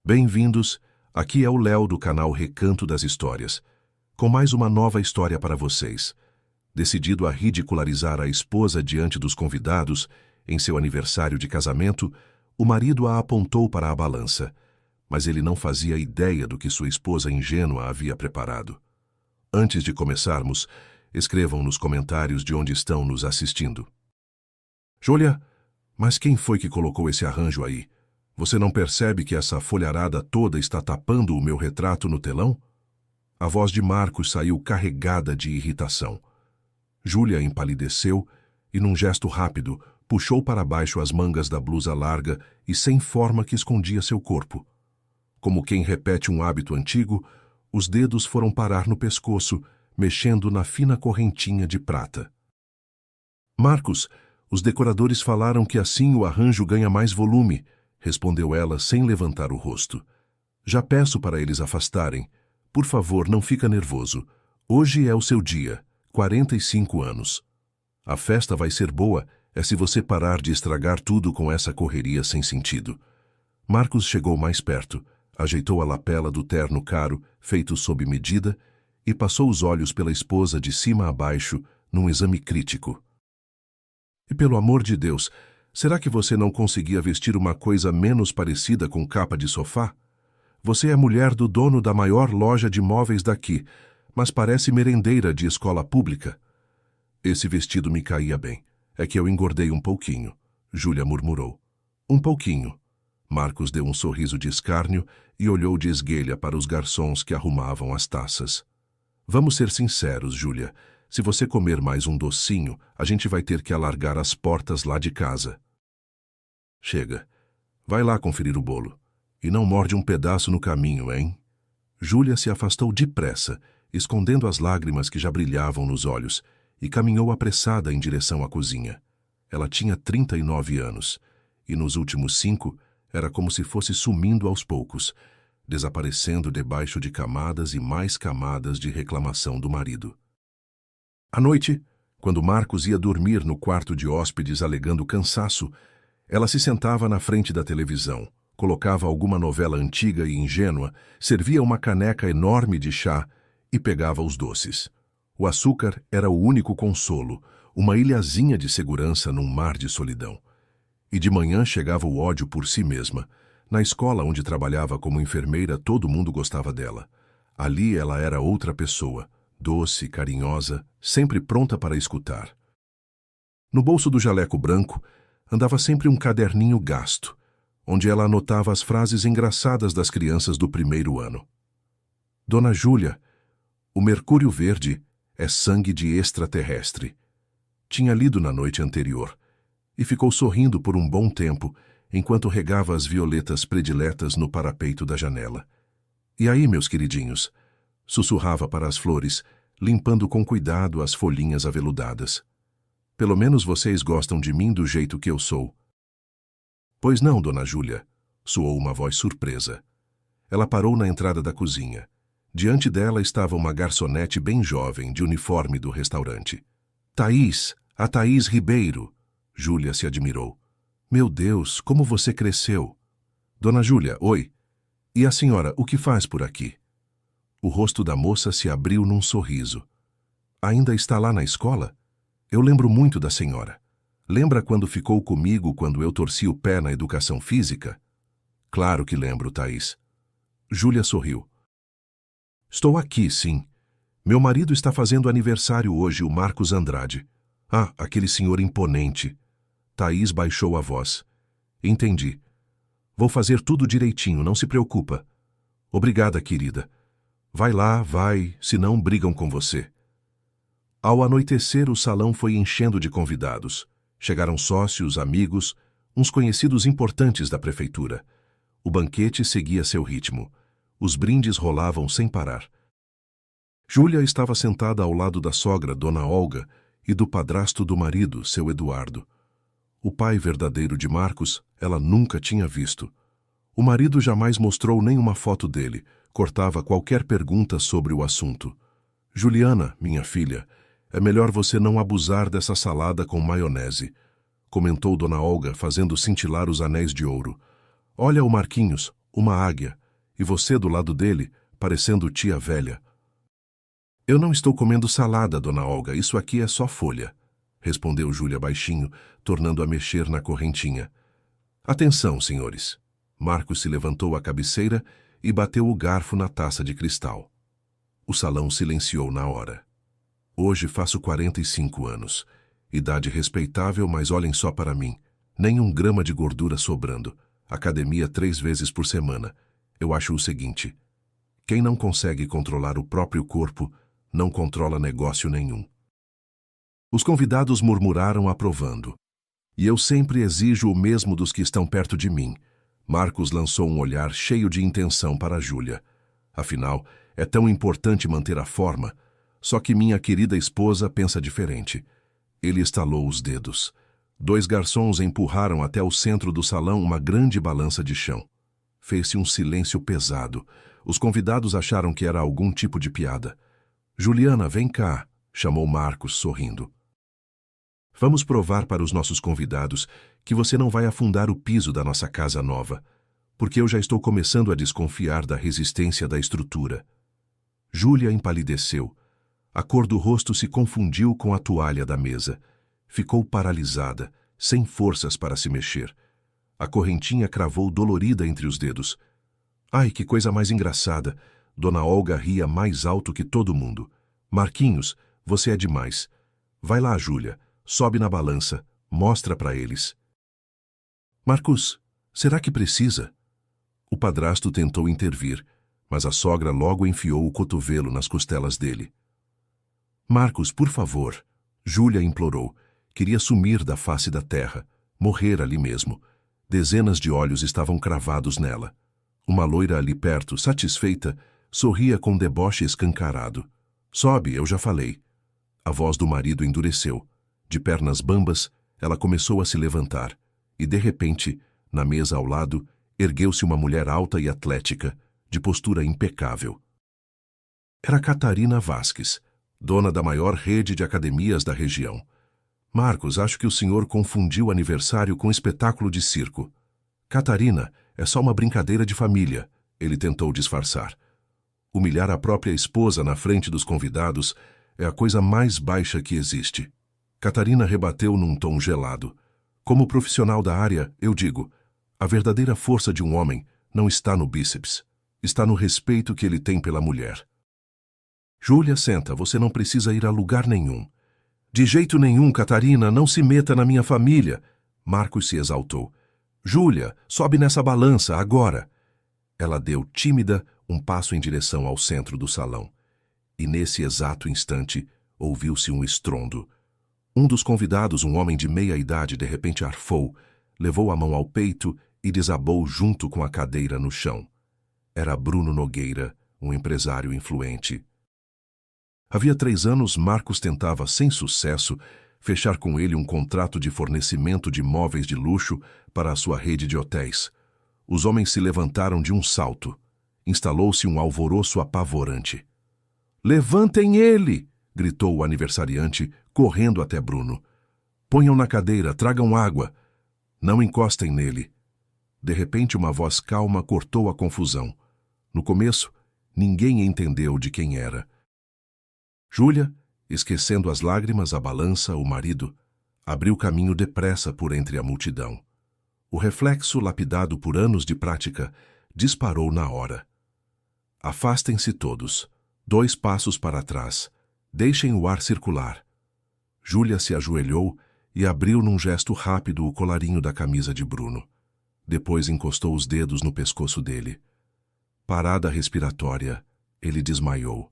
Bem-vindos, aqui é o Léo do canal Recanto das Histórias, com mais uma nova história para vocês. Decidido a ridicularizar a esposa diante dos convidados, em seu aniversário de casamento, o marido a apontou para a balança, mas ele não fazia ideia do que sua esposa ingênua havia preparado. Antes de começarmos, escrevam nos comentários de onde estão nos assistindo. Júlia, mas quem foi que colocou esse arranjo aí? Você não percebe que essa folharada toda está tapando o meu retrato no telão? A voz de Marcos saiu carregada de irritação. Júlia empalideceu e, num gesto rápido, puxou para baixo as mangas da blusa larga e sem forma que escondia seu corpo. Como quem repete um hábito antigo, os dedos foram parar no pescoço, mexendo na fina correntinha de prata. Marcos, os decoradores falaram que assim o arranjo ganha mais volume, respondeu ela sem levantar o rosto. Já peço para eles afastarem. Por favor, não fica nervoso. Hoje é o seu dia, 45 anos. A festa vai ser boa, é se você parar de estragar tudo com essa correria sem sentido. Marcos chegou mais perto, ajeitou a lapela do terno caro, feito sob medida, e passou os olhos pela esposa de cima a baixo, num exame crítico. E pelo amor de Deus, será que você não conseguia vestir uma coisa menos parecida com capa de sofá? Você é mulher do dono da maior loja de móveis daqui, mas parece merendeira de escola pública. Esse vestido me caía bem. É que eu engordei um pouquinho, Júlia murmurou. Um pouquinho. Marcos deu um sorriso de escárnio e olhou de esguelha para os garçons que arrumavam as taças. Vamos ser sinceros, Júlia. Se você comer mais um docinho, a gente vai ter que alargar as portas lá de casa. Chega. Vai lá conferir o bolo. E não morde um pedaço no caminho, hein? Júlia se afastou depressa, escondendo as lágrimas que já brilhavam nos olhos, e caminhou apressada em direção à cozinha. Ela tinha 39 anos, e nos últimos 5 era como se fosse sumindo aos poucos, desaparecendo debaixo de camadas e mais camadas de reclamação do marido. À noite, quando Marcos ia dormir no quarto de hóspedes alegando cansaço, ela se sentava na frente da televisão, colocava alguma novela antiga e ingênua, servia uma caneca enorme de chá e pegava os doces. O açúcar era o único consolo, uma ilhazinha de segurança num mar de solidão. E de manhã chegava o ódio por si mesma. Na escola onde trabalhava como enfermeira, todo mundo gostava dela. Ali ela era outra pessoa, doce, carinhosa, sempre pronta para escutar. No bolso do jaleco branco, andava sempre um caderninho gasto, onde ela anotava as frases engraçadas das crianças do primeiro ano. Dona Júlia, o mercúrio verde é sangue de extraterrestre. Tinha lido na noite anterior, e ficou sorrindo por um bom tempo, enquanto regava as violetas prediletas no parapeito da janela. E aí, meus queridinhos? Sussurrava para as flores, limpando com cuidado as folhinhas aveludadas. Pelo menos vocês gostam de mim do jeito que eu sou. Pois não, Dona Júlia, soou uma voz surpresa. Ela parou na entrada da cozinha. Diante dela estava uma garçonete bem jovem, de uniforme do restaurante. Thaís, a Thaís Ribeiro. Júlia se admirou. Meu Deus, como você cresceu! Dona Júlia, oi. E a senhora, o que faz por aqui? O rosto da moça se abriu num sorriso. Ainda está lá na escola? Eu lembro muito da senhora. Lembra quando ficou comigo quando eu torci o pé na educação física? Claro que lembro, Thaís. Júlia sorriu. Estou aqui, sim. Meu marido está fazendo aniversário hoje, o Marcos Andrade. Ah, aquele senhor imponente. Thaís baixou a voz. Entendi. Vou fazer tudo direitinho, não se preocupa. Obrigada, querida. Vai lá, vai, senão brigam com você. Ao anoitecer, o salão foi enchendo de convidados. Chegaram sócios, amigos, uns conhecidos importantes da prefeitura. O banquete seguia seu ritmo. Os brindes rolavam sem parar. Júlia estava sentada ao lado da sogra, Dona Olga, e do padrasto do marido, seu Eduardo. O pai verdadeiro de Marcos, ela nunca tinha visto. O marido jamais mostrou nenhuma foto dele, cortava qualquer pergunta sobre o assunto. Juliana, minha filha, é melhor você não abusar dessa salada com maionese, comentou Dona Olga, fazendo cintilar os anéis de ouro. Olha o Marquinhos, uma águia, e você do lado dele, parecendo tia velha. Eu não estou comendo salada, dona Olga, isso aqui é só folha, respondeu Júlia baixinho, tornando a mexer na correntinha. Atenção, senhores. Marcos se levantou à cabeceira e bateu o garfo na taça de cristal. O salão silenciou na hora. Hoje faço 45 anos. Idade respeitável, mas olhem só para mim. Nem um grama de gordura sobrando. Academia 3 vezes por semana. Eu acho o seguinte: quem não consegue controlar o próprio corpo, não controla negócio nenhum. Os convidados murmuraram aprovando. E eu sempre exijo o mesmo dos que estão perto de mim. Marcos lançou um olhar cheio de intenção para Júlia. Afinal, é tão importante manter a forma, só que minha querida esposa pensa diferente. Ele estalou os dedos. 2 garçons empurraram até o centro do salão uma grande balança de chão. Fez-se um silêncio pesado. Os convidados acharam que era algum tipo de piada. Juliana, vem cá, chamou Marcos, sorrindo. Vamos provar para os nossos convidados que você não vai afundar o piso da nossa casa nova, porque eu já estou começando a desconfiar da resistência da estrutura. Júlia empalideceu. A cor do rosto se confundiu com a toalha da mesa. Ficou paralisada, sem forças para se mexer. A correntinha cravou dolorida entre os dedos. Ai, que coisa mais engraçada! Dona Olga ria mais alto que todo mundo. Marquinhos, você é demais. Vai lá, Júlia. Sobe na balança, mostra para eles. Marcos, será que precisa? O padrasto tentou intervir, mas a sogra logo enfiou o cotovelo nas costelas dele. Marcos, por favor, Júlia implorou. Queria sumir da face da terra, morrer ali mesmo. Dezenas de olhos estavam cravados nela. Uma loira ali perto, satisfeita, sorria com deboche escancarado. Sobe, eu já falei. A voz do marido endureceu. De pernas bambas, ela começou a se levantar, e de repente, na mesa ao lado, ergueu-se uma mulher alta e atlética, de postura impecável. Era Catarina Vasques, dona da maior rede de academias da região. Marcos, acho que o senhor confundiu aniversário com espetáculo de circo. Catarina, é só uma brincadeira de família, ele tentou disfarçar. Humilhar a própria esposa na frente dos convidados é a coisa mais baixa que existe. Catarina rebateu num tom gelado. Como profissional da área, eu digo, a verdadeira força de um homem não está no bíceps, está no respeito que ele tem pela mulher. Júlia, senta, você não precisa ir a lugar nenhum. De jeito nenhum, Catarina, não se meta na minha família. Marcos se exaltou. Júlia, sobe nessa balança, agora. Ela deu, tímida, um passo em direção ao centro do salão. E nesse exato instante, ouviu-se um estrondo. Um dos convidados, um homem de meia idade, de repente arfou, levou a mão ao peito e desabou junto com a cadeira no chão. Era Bruno Nogueira, um empresário influente. Havia 3 anos, Marcos tentava, sem sucesso, fechar com ele um contrato de fornecimento de móveis de luxo para a sua rede de hotéis. Os homens se levantaram de um salto. Instalou-se um alvoroço apavorante. «Levantem ele!» gritou o aniversariante, correndo até Bruno. «Ponham na cadeira, tragam água. Não encostem nele.» De repente, uma voz calma cortou a confusão. No começo, ninguém entendeu de quem era. Júlia, esquecendo as lágrimas, a balança, o marido, abriu caminho depressa por entre a multidão. O reflexo, lapidado por anos de prática, disparou na hora. Afastem-se todos. 2 passos para trás. Deixem o ar circular. Júlia se ajoelhou e abriu num gesto rápido o colarinho da camisa de Bruno. Depois encostou os dedos no pescoço dele. Parada respiratória, ele desmaiou.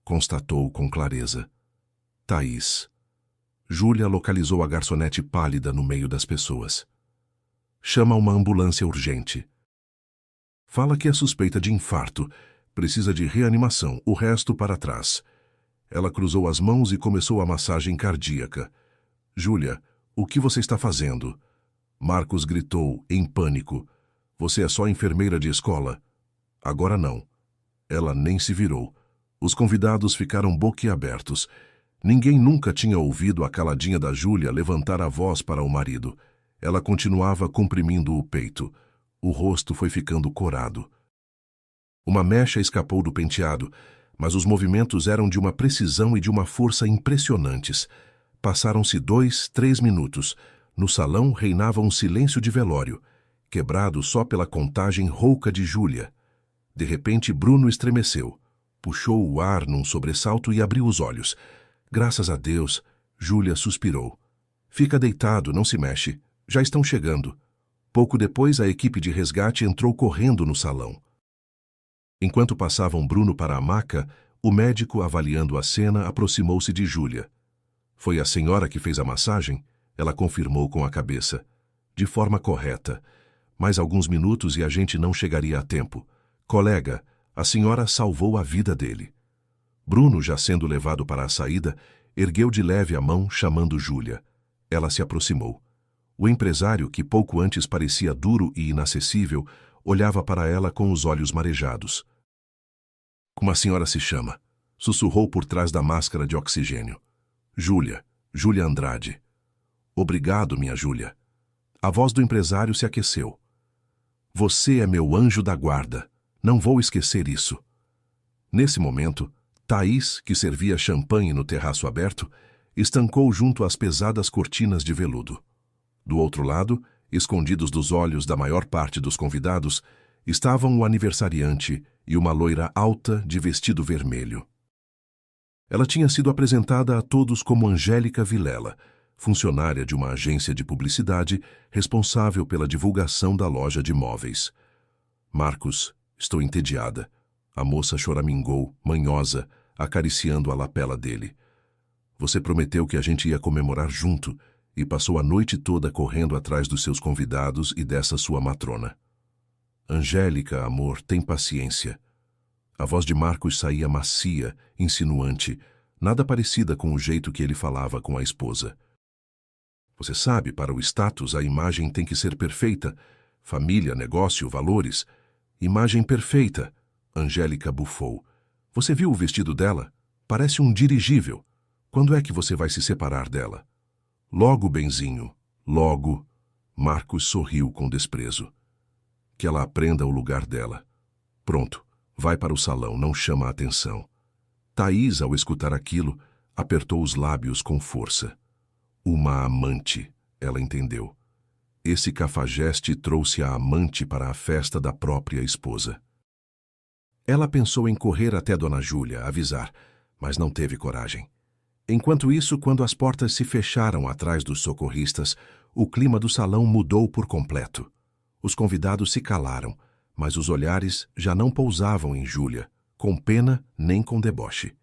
Constatou com clareza. Thaís. Júlia localizou a garçonete pálida no meio das pessoas. Chama uma ambulância urgente. Fala que é suspeita de infarto. Precisa de reanimação, o resto para trás. Ela cruzou as mãos e começou a massagem cardíaca. Júlia, o que você está fazendo? Marcos gritou, em pânico. Você é só enfermeira de escola? Agora não. Ela nem se virou. Os convidados ficaram boquiabertos. Ninguém nunca tinha ouvido a caladinha da Júlia levantar a voz para o marido. Ela continuava comprimindo o peito. O rosto foi ficando corado. Uma mecha escapou do penteado, mas os movimentos eram de uma precisão e de uma força impressionantes. Passaram-se 2, 3 minutos. No salão reinava um silêncio de velório, quebrado só pela contagem rouca de Júlia. De repente, Bruno estremeceu. Puxou o ar num sobressalto e abriu os olhos. Graças a Deus, Júlia suspirou. Fica deitado, não se mexe. Já estão chegando. Pouco depois, a equipe de resgate entrou correndo no salão. Enquanto passavam Bruno para a maca, o médico, avaliando a cena, aproximou-se de Júlia. Foi a senhora que fez a massagem? Ela confirmou com a cabeça. De forma correta. Mais alguns minutos e a gente não chegaria a tempo. Colega, a senhora salvou a vida dele. Bruno, já sendo levado para a saída, ergueu de leve a mão, chamando Júlia. Ela se aproximou. O empresário, que pouco antes parecia duro e inacessível, olhava para ela com os olhos marejados. Como a senhora se chama? Sussurrou por trás da máscara de oxigênio. Júlia. Júlia Andrade. Obrigado, minha Júlia. A voz do empresário se aqueceu. Você é meu anjo da guarda. Não vou esquecer isso. Nesse momento, Thaís, que servia champanhe no terraço aberto, estancou junto às pesadas cortinas de veludo. Do outro lado, escondidos dos olhos da maior parte dos convidados, estavam o aniversariante e uma loira alta de vestido vermelho. Ela tinha sido apresentada a todos como Angélica Vilela, funcionária de uma agência de publicidade responsável pela divulgação da loja de móveis. Marcos, estou entediada. A moça choramingou, manhosa, acariciando a lapela dele. Você prometeu que a gente ia comemorar junto e passou a noite toda correndo atrás dos seus convidados e dessa sua matrona. Angélica, amor, tem paciência. A voz de Marcos saía macia, insinuante, nada parecida com o jeito que ele falava com a esposa. Você sabe, para o status a imagem tem que ser perfeita. Família, negócio, valores. Imagem perfeita. Angélica bufou. Você viu o vestido dela? Parece um dirigível. Quando é que você vai se separar dela? Logo, benzinho. Logo. Marcos sorriu com desprezo. Que ela aprenda o lugar dela. Pronto. Vai para o salão, não chama a atenção. Thaís, ao escutar aquilo, apertou os lábios com força. Uma amante, ela entendeu. Esse cafajeste trouxe a amante para a festa da própria esposa. Ela pensou em correr até Dona Júlia, avisar, mas não teve coragem. Enquanto isso, quando as portas se fecharam atrás dos socorristas, o clima do salão mudou por completo. Os convidados se calaram, mas os olhares já não pousavam em Júlia, com pena nem com deboche.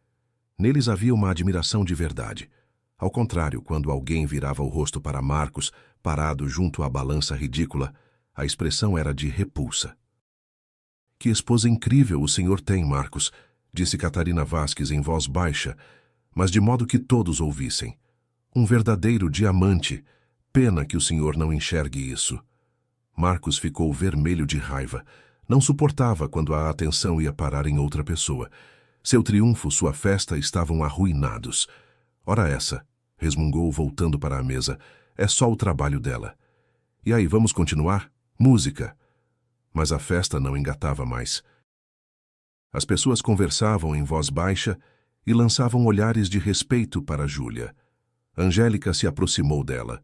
Neles havia uma admiração de verdade. Ao contrário, quando alguém virava o rosto para Marcos, parado junto à balança ridícula, a expressão era de repulsa. Que esposa incrível o senhor tem, Marcos, disse Catarina Vasques em voz baixa, mas de modo que todos ouvissem. Um verdadeiro diamante. Pena que o senhor não enxergue isso. Marcos ficou vermelho de raiva. Não suportava quando a atenção ia parar em outra pessoa. Seu triunfo, sua festa estavam arruinados. Ora essa, resmungou voltando para a mesa, é só o trabalho dela. E aí, vamos continuar? Música. Mas a festa não engatava mais. As pessoas conversavam em voz baixa e lançavam olhares de respeito para Júlia. Angélica se aproximou dela.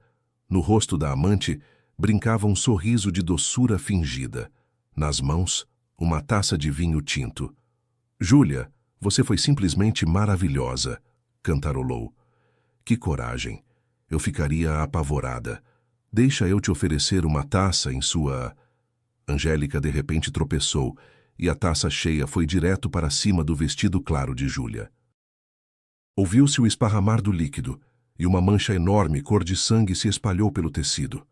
No rosto da amante, brincava um sorriso de doçura fingida. Nas mãos, uma taça de vinho tinto. Júlia, você foi simplesmente maravilhosa, cantarolou. Que coragem! Eu ficaria apavorada. Deixa eu te oferecer uma taça em sua... Angélica de repente tropeçou e a taça cheia foi direto para cima do vestido claro de Júlia. Ouviu-se o esparramar do líquido e uma mancha enorme cor de sangue se espalhou pelo tecido.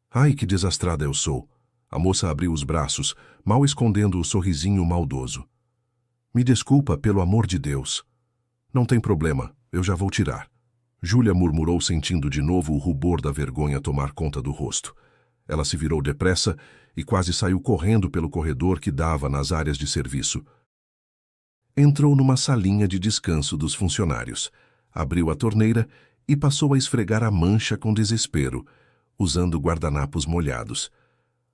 Ai, que desastrada eu sou! A moça abriu os braços, mal escondendo o sorrisinho maldoso. Me desculpa, pelo amor de Deus. Não tem problema, eu já vou tirar. Júlia murmurou, sentindo de novo o rubor da vergonha tomar conta do rosto. Ela se virou depressa e quase saiu correndo pelo corredor que dava nas áreas de serviço. Entrou numa salinha de descanso dos funcionários, abriu a torneira e passou a esfregar a mancha com desespero, usando guardanapos molhados.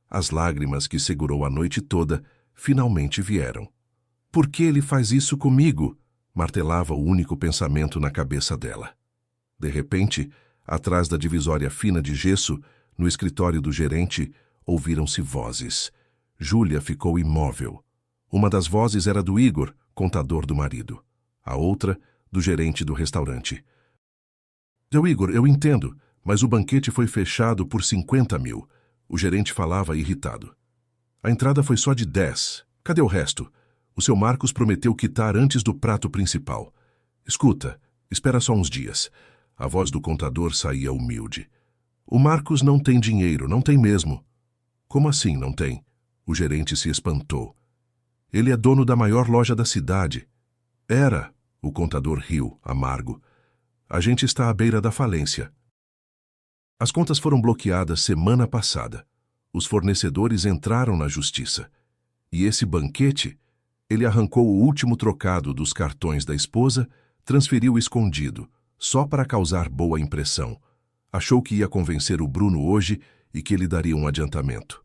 As lágrimas que segurou a noite toda finalmente vieram. Por que ele faz isso comigo? Martelava o único pensamento na cabeça dela. De repente, atrás da divisória fina de gesso, no escritório do gerente, ouviram-se vozes. Júlia ficou imóvel. Uma das vozes era do Igor, contador do marido. A outra, do gerente do restaurante. Seu Igor, eu entendo, mas o banquete foi fechado por 50 mil. O gerente falava irritado. A entrada foi só de 10. Cadê o resto? O seu Marcos prometeu quitar antes do prato principal. Escuta, espera só uns dias. A voz do contador saía humilde. O Marcos não tem dinheiro, não tem mesmo. Como assim não tem? O gerente se espantou. Ele é dono da maior loja da cidade. Era, o contador riu, amargo. A gente está à beira da falência. As contas foram bloqueadas semana passada. Os fornecedores entraram na justiça. E esse banquete, ele arrancou o último trocado dos cartões da esposa, transferiu escondido, só para causar boa impressão. Achou que ia convencer o Bruno hoje e que ele daria um adiantamento.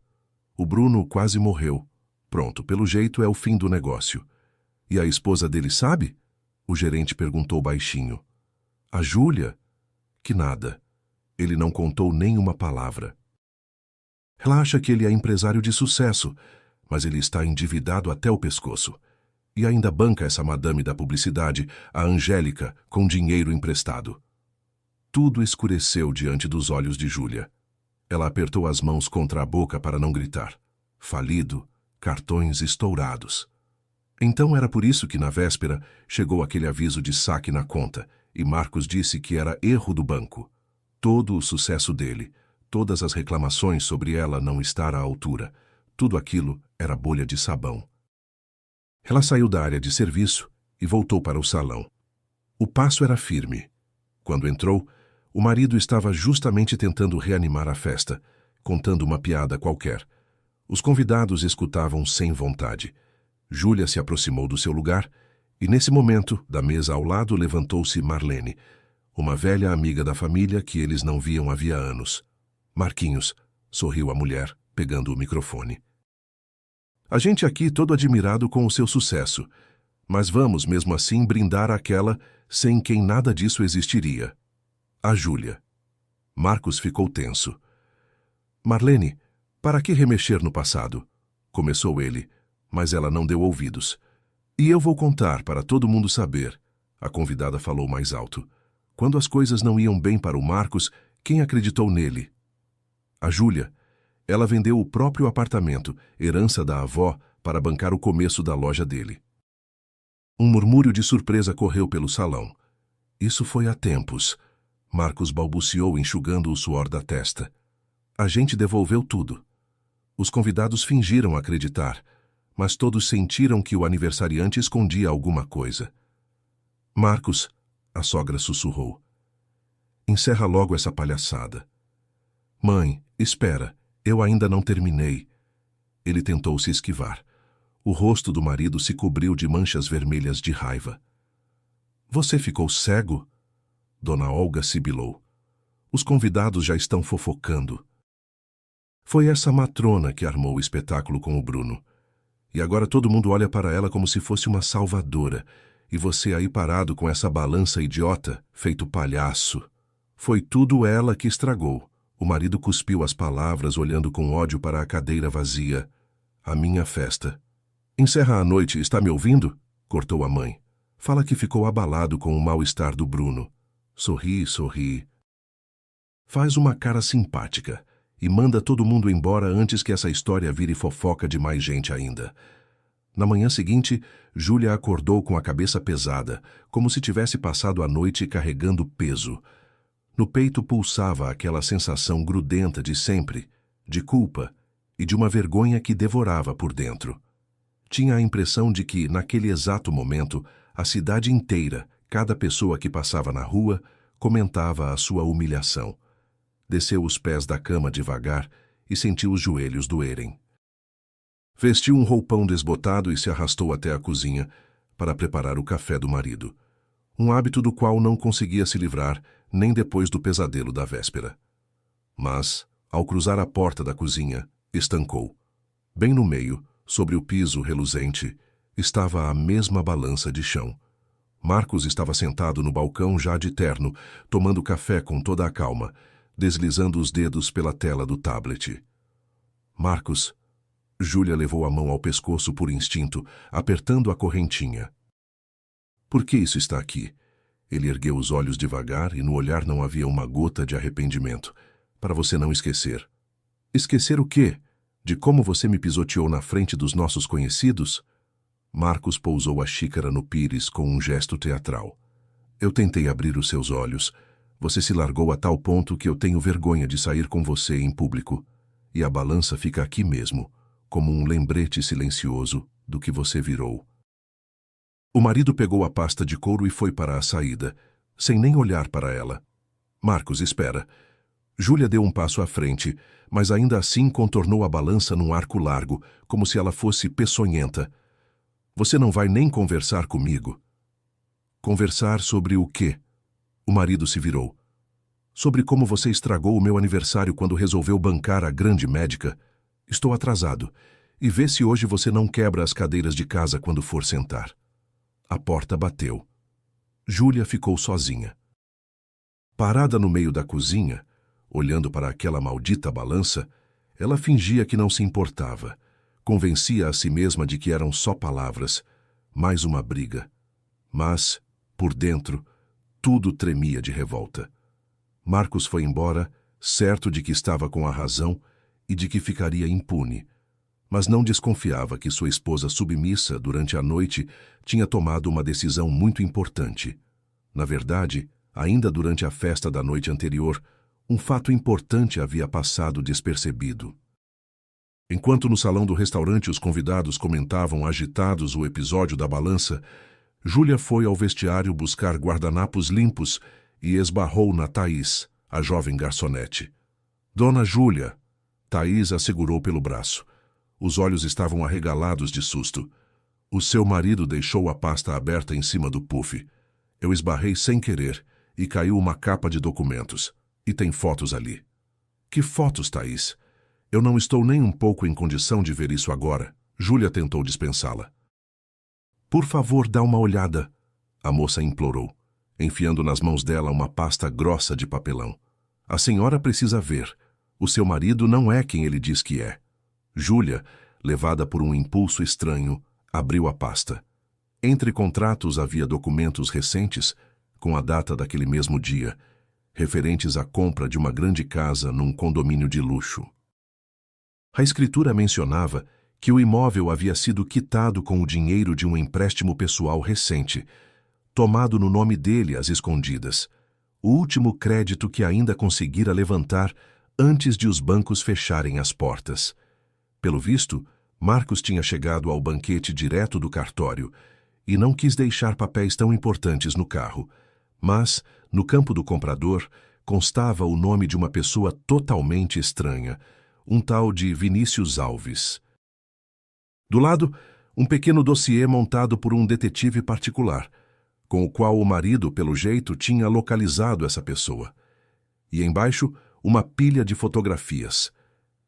O Bruno quase morreu. Pronto, pelo jeito é o fim do negócio. E a esposa dele sabe? O gerente perguntou baixinho. A Júlia? Que nada. Ele não contou nem uma palavra. Ela acha que ele é empresário de sucesso, mas ele está endividado até o pescoço. E ainda banca essa madame da publicidade, a Angélica, com dinheiro emprestado. Tudo escureceu diante dos olhos de Júlia. Ela apertou as mãos contra a boca para não gritar. Falido, cartões estourados. Então era por isso que na véspera chegou aquele aviso de saque na conta, e Marcos disse que era erro do banco. Todo o sucesso dele, todas as reclamações sobre ela não estar à altura, tudo aquilo era bolha de sabão. Ela saiu da área de serviço e voltou para o salão. O passo era firme. Quando entrou, o marido estava justamente tentando reanimar a festa, contando uma piada qualquer. Os convidados escutavam sem vontade. Júlia se aproximou do seu lugar e, nesse momento, da mesa ao lado, levantou-se Marlene, uma velha amiga da família que eles não viam havia anos. Marquinhos, sorriu a mulher, pegando o microfone. A gente aqui todo admirado com o seu sucesso, mas vamos mesmo assim brindar aquela sem quem nada disso existiria. A Júlia. Marcos ficou tenso. Marlene, para que remexer no passado? Começou ele, mas ela não deu ouvidos. E eu vou contar para todo mundo saber. A convidada falou mais alto. Quando as coisas não iam bem para o Marcos, quem acreditou nele? A Júlia. Ela vendeu o próprio apartamento, herança da avó, para bancar o começo da loja dele. Um murmúrio de surpresa correu pelo salão. Isso foi há tempos. Marcos balbuciou, enxugando o suor da testa. A gente devolveu tudo. Os convidados fingiram acreditar, mas todos sentiram que o aniversariante escondia alguma coisa. Marcos, a sogra sussurrou. Encerra logo essa palhaçada. Mãe, espera. Eu ainda não terminei. Ele tentou se esquivar. O rosto do marido se cobriu de manchas vermelhas de raiva. Você ficou cego? Dona Olga sibilou. Os convidados já estão fofocando. Foi essa matrona que armou o espetáculo com o Bruno. E agora todo mundo olha para ela como se fosse uma salvadora. E você aí parado com essa balança idiota, feito palhaço. Foi tudo ela que estragou. O marido cuspiu as palavras, olhando com ódio para a cadeira vazia. A minha festa. Encerra a noite, está me ouvindo? Cortou a mãe. Fala que ficou abalado com o mal-estar do Bruno. Sorri, sorri. Faz uma cara simpática e manda todo mundo embora antes que essa história vire fofoca de mais gente ainda. Na manhã seguinte, Júlia acordou com a cabeça pesada, como se tivesse passado a noite carregando peso. No peito pulsava aquela sensação grudenta de sempre, de culpa e de uma vergonha que devorava por dentro. Tinha a impressão de que, naquele exato momento, a cidade inteira, cada pessoa que passava na rua, comentava a sua humilhação. Desceu os pés da cama devagar e sentiu os joelhos doerem. Vestiu um roupão desbotado e se arrastou até a cozinha para preparar o café do marido. Um hábito do qual não conseguia se livrar nem depois do pesadelo da véspera. Mas, ao cruzar a porta da cozinha, Estancou. Bem no meio, sobre o piso reluzente, estava a mesma balança de chão. Marcos estava sentado no balcão já de terno, tomando café com toda a calma, deslizando os dedos pela tela do tablet. Marcos. Júlia levou a mão ao pescoço por instinto, apertando a correntinha. Por que isso está aqui? Ele ergueu os olhos devagar e no olhar não havia uma gota de arrependimento. Para você não esquecer. Esquecer o quê? De como você me pisoteou na frente dos nossos conhecidos? Marcos pousou a xícara no pires com um gesto teatral. Eu tentei abrir os seus olhos. Você se largou a tal ponto que eu tenho vergonha de sair com você em público. E a balança fica aqui mesmo, como um lembrete silencioso do que você virou. O marido pegou a pasta de couro e foi para a saída, sem nem olhar para ela. Marcos, espera. Júlia deu um passo à frente, mas ainda assim contornou a balança num arco largo, como se ela fosse peçonhenta. Você não vai nem conversar comigo? Conversar sobre o quê? O marido se virou. Sobre como você estragou o meu aniversário quando resolveu bancar a grande médica. Estou atrasado. E vê se hoje você não quebra as cadeiras de casa quando for sentar. A porta bateu. Júlia ficou sozinha. Parada no meio da cozinha, olhando para aquela maldita balança, ela fingia que não se importava. Convencia a si mesma de que eram só palavras, mais uma briga. Mas, por dentro, tudo tremia de revolta. Marcos foi embora, certo de que estava com a razão e de que ficaria impune. Mas não desconfiava que sua esposa submissa, durante a noite, tinha tomado uma decisão muito importante. Na verdade, ainda durante a festa da noite anterior, um fato importante havia passado despercebido. Enquanto no salão do restaurante os convidados comentavam agitados o episódio da balança, Júlia foi ao vestiário buscar guardanapos limpos e esbarrou na Thaís, a jovem garçonete. Dona Júlia, Thaís a segurou pelo braço. Os olhos estavam arregalados de susto. O seu marido deixou a pasta aberta em cima do puff. Eu esbarrei sem querer e caiu uma capa de documentos. E tem fotos ali. Que fotos, Thaís? Eu não estou nem um pouco em condição de ver isso agora. Júlia tentou dispensá-la. Por favor, dá uma olhada, a moça implorou, enfiando nas mãos dela uma pasta grossa de papelão. A senhora precisa ver. O seu marido não é quem ele diz que é. Júlia, levada por um impulso estranho, abriu a pasta. Entre contratos havia documentos recentes, com a data daquele mesmo dia, referentes à compra de uma grande casa num condomínio de luxo. A escritura mencionava que o imóvel havia sido quitado com o dinheiro de um empréstimo pessoal recente, tomado no nome dele às escondidas, o último crédito que ainda conseguira levantar antes de os bancos fecharem as portas. Pelo visto, Marcos tinha chegado ao banquete direto do cartório e não quis deixar papéis tão importantes no carro, mas, no campo do comprador, constava o nome de uma pessoa totalmente estranha, um tal de Vinícius Alves. Do lado, um pequeno dossiê montado por um detetive particular, com o qual o marido, pelo jeito, tinha localizado essa pessoa. E embaixo, uma pilha de fotografias.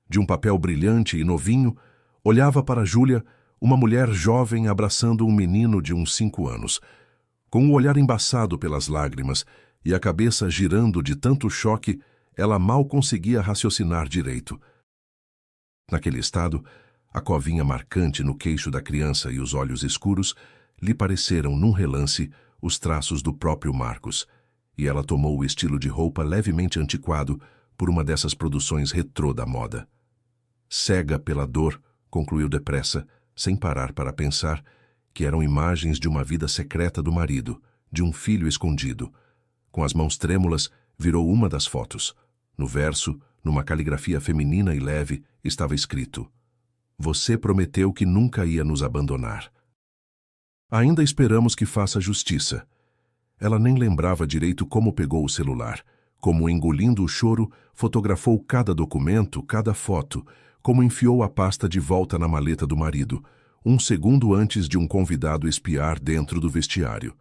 De um papel brilhante e novinho, olhava para Júlia uma mulher jovem abraçando um menino de uns 5 anos, com o olhar embaçado pelas lágrimas e a cabeça girando de tanto choque, ela mal conseguia raciocinar direito. Naquele estado, a covinha marcante no queixo da criança e os olhos escuros lhe pareceram, num relance, os traços do próprio Marcos, e ela tomou o estilo de roupa levemente antiquado por uma dessas produções retrô da moda. Cega pela dor, concluiu depressa, sem parar para pensar, que eram imagens de uma vida secreta do marido, de um filho escondido. Com as mãos trêmulas, virou uma das fotos. No verso, numa caligrafia feminina e leve, estava escrito: Você prometeu que nunca ia nos abandonar. Ainda esperamos que faça justiça. Ela nem lembrava direito como pegou o celular, como, engolindo o choro, fotografou cada documento, cada foto, como enfiou a pasta de volta na maleta do marido, um segundo antes de um convidado espiar dentro do vestiário.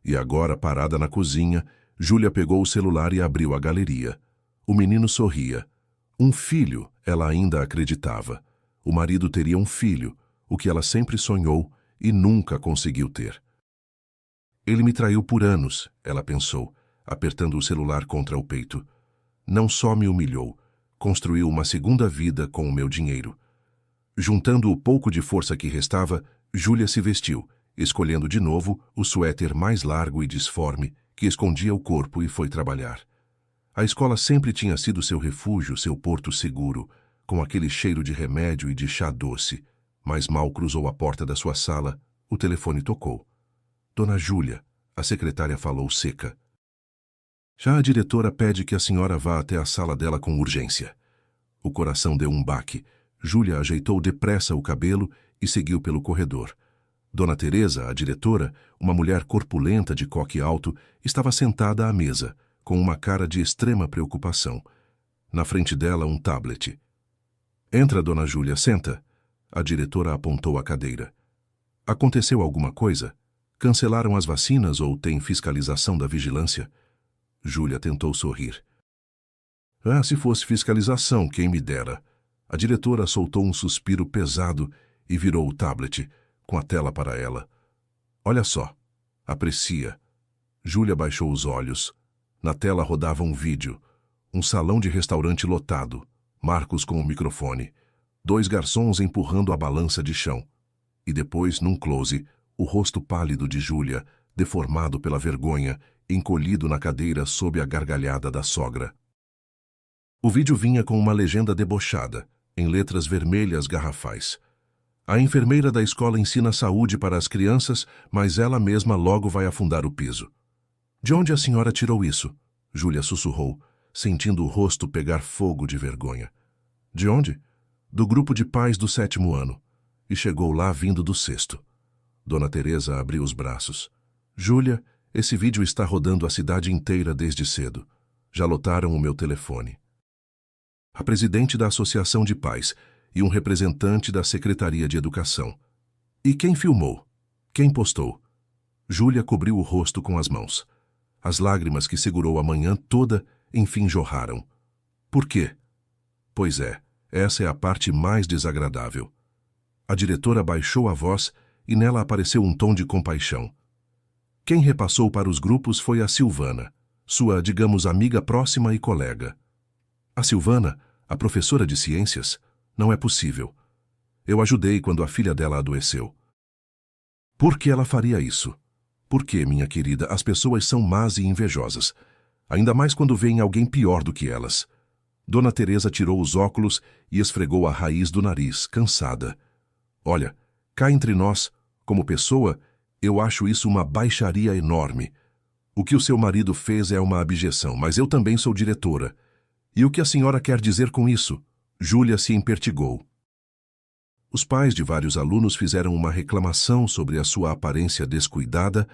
E agora, parada na cozinha, Júlia pegou o celular e abriu a galeria. O menino sorria. Um filho, ela ainda acreditava. O marido teria um filho, o que ela sempre sonhou e nunca conseguiu ter. Ele me traiu por anos, ela pensou, apertando o celular contra o peito. Não só me humilhou, construiu uma segunda vida com o meu dinheiro. Juntando o pouco de força que restava, Júlia se vestiu, escolhendo de novo o suéter mais largo e disforme que escondia o corpo e foi trabalhar. A escola sempre tinha sido seu refúgio, seu porto seguro, com aquele cheiro de remédio e de chá doce. Mas mal cruzou a porta da sua sala, o telefone tocou. Dona Júlia, a secretária falou seca. Já a diretora pede que a senhora vá até a sala dela com urgência. O coração deu um baque. Júlia ajeitou depressa o cabelo e seguiu pelo corredor. Dona Teresa, a diretora, uma mulher corpulenta de coque alto, estava sentada à mesa, com uma cara de extrema preocupação. Na frente dela, um tablet. Entra, Dona Júlia, senta. A diretora apontou a cadeira. Aconteceu alguma coisa? Cancelaram as vacinas ou tem fiscalização da vigilância? Júlia tentou sorrir. Ah, se fosse fiscalização, quem me dera. A diretora soltou um suspiro pesado e virou o tablet, com a tela para ela. Olha só. Aprecia. Júlia baixou os olhos. Na tela rodava um vídeo. Um salão de restaurante lotado. Marcos com o microfone. 2 garçons empurrando a balança de chão. E depois, num close, o rosto pálido de Júlia, deformado pela vergonha, encolhido na cadeira sob a gargalhada da sogra. O vídeo vinha com uma legenda debochada, em letras vermelhas garrafais. A enfermeira da escola ensina saúde para as crianças, mas ela mesma logo vai afundar o piso. De onde a senhora tirou isso? Júlia sussurrou, sentindo o rosto pegar fogo de vergonha. De onde? Do grupo de pais do 7º ano. E chegou lá vindo do 6º. Dona Teresa abriu os braços. Júlia, esse vídeo está rodando a cidade inteira desde cedo. Já lotaram o meu telefone. A presidente da Associação de Pais e um representante da Secretaria de Educação. E quem filmou? Quem postou? Júlia cobriu o rosto com as mãos. As lágrimas que segurou a manhã toda, enfim, jorraram. Por quê? Pois é, essa é a parte mais desagradável. A diretora baixou a voz e nela apareceu um tom de compaixão. Quem repassou para os grupos foi a Silvana, sua, digamos, amiga próxima e colega. A Silvana, a professora de ciências, não é possível. Eu ajudei quando a filha dela adoeceu. Por que ela faria isso? Porque, minha querida, as pessoas são más e invejosas, ainda mais quando veem alguém pior do que elas. Dona Teresa tirou os óculos e esfregou a raiz do nariz, cansada. Olha, cá entre nós, como pessoa, eu acho isso uma baixaria enorme. O que o seu marido fez é uma abjeção, mas eu também sou diretora. E o que a senhora quer dizer com isso? Júlia se impertigou. Os pais de vários alunos fizeram uma reclamação sobre a sua aparência descuidada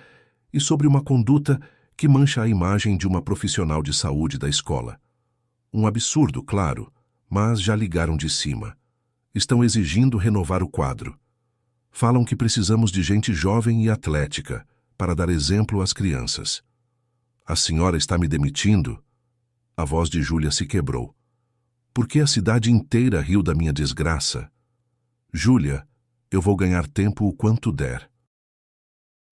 e sobre uma conduta que mancha a imagem de uma profissional de saúde da escola. Um absurdo, claro, mas já ligaram de cima. Estão exigindo renovar o quadro. Falam que precisamos de gente jovem e atlética para dar exemplo às crianças. A senhora está me demitindo? A voz de Júlia se quebrou. Por que a cidade inteira riu da minha desgraça? Júlia, eu vou ganhar tempo o quanto der.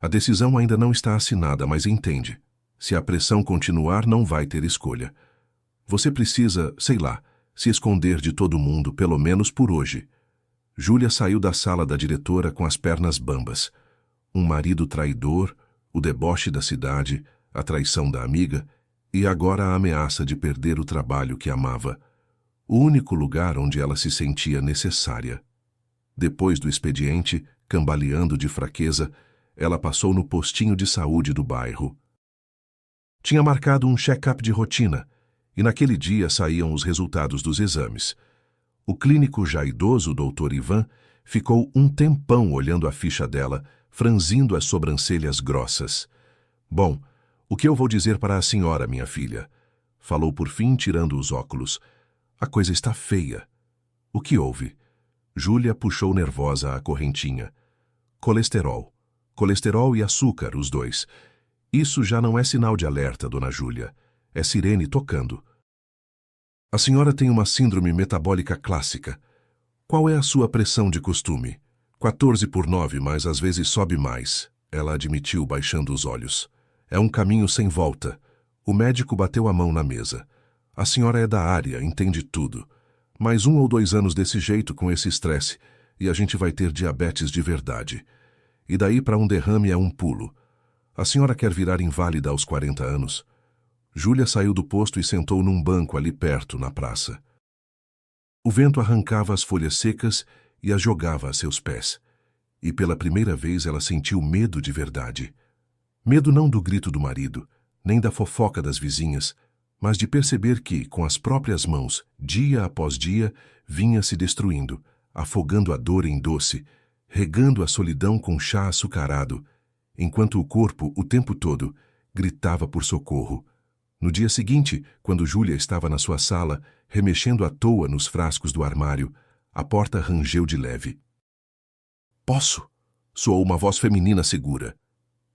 A decisão ainda não está assinada, mas entende. Se a pressão continuar, não vai ter escolha. Você precisa, sei lá, se esconder de todo mundo, pelo menos por hoje. Júlia saiu da sala da diretora com as pernas bambas. Um marido traidor, o deboche da cidade, a traição da amiga e agora a ameaça de perder o trabalho que amava. O único lugar onde ela se sentia necessária. Depois do expediente, cambaleando de fraqueza, ela passou no postinho de saúde do bairro. Tinha marcado um check-up de rotina, e naquele dia saíam os resultados dos exames. O clínico já idoso, Dr. Ivan, ficou um tempão olhando a ficha dela, franzindo as sobrancelhas grossas. Bom, o que eu vou dizer para a senhora, minha filha? Falou por fim, tirando os óculos. A coisa está feia. O que houve? Júlia puxou nervosa a correntinha. Colesterol. Colesterol e açúcar, os dois. Isso já não é sinal de alerta, dona Júlia. É sirene tocando. A senhora tem uma síndrome metabólica clássica. Qual é a sua pressão de costume? 14/9, mas às vezes sobe mais, ela admitiu baixando os olhos. É um caminho sem volta. O médico bateu a mão na mesa. A senhora é da área, entende tudo. Mais 1 ou 2 anos desse jeito com esse estresse e a gente vai ter diabetes de verdade. E daí para um derrame é um pulo. A senhora quer virar inválida aos 40 anos? Júlia saiu do posto e sentou num banco ali perto, na praça. O vento arrancava as folhas secas e as jogava a seus pés. E pela primeira vez ela sentiu medo de verdade. Medo não do grito do marido, nem da fofoca das vizinhas, mas de perceber que, com as próprias mãos, dia após dia, vinha se destruindo, afogando a dor em doce, regando a solidão com chá açucarado, enquanto o corpo, o tempo todo, gritava por socorro. No dia seguinte, quando Júlia estava na sua sala, remexendo à toa nos frascos do armário, a porta rangeu de leve. "Posso?" soou uma voz feminina segura.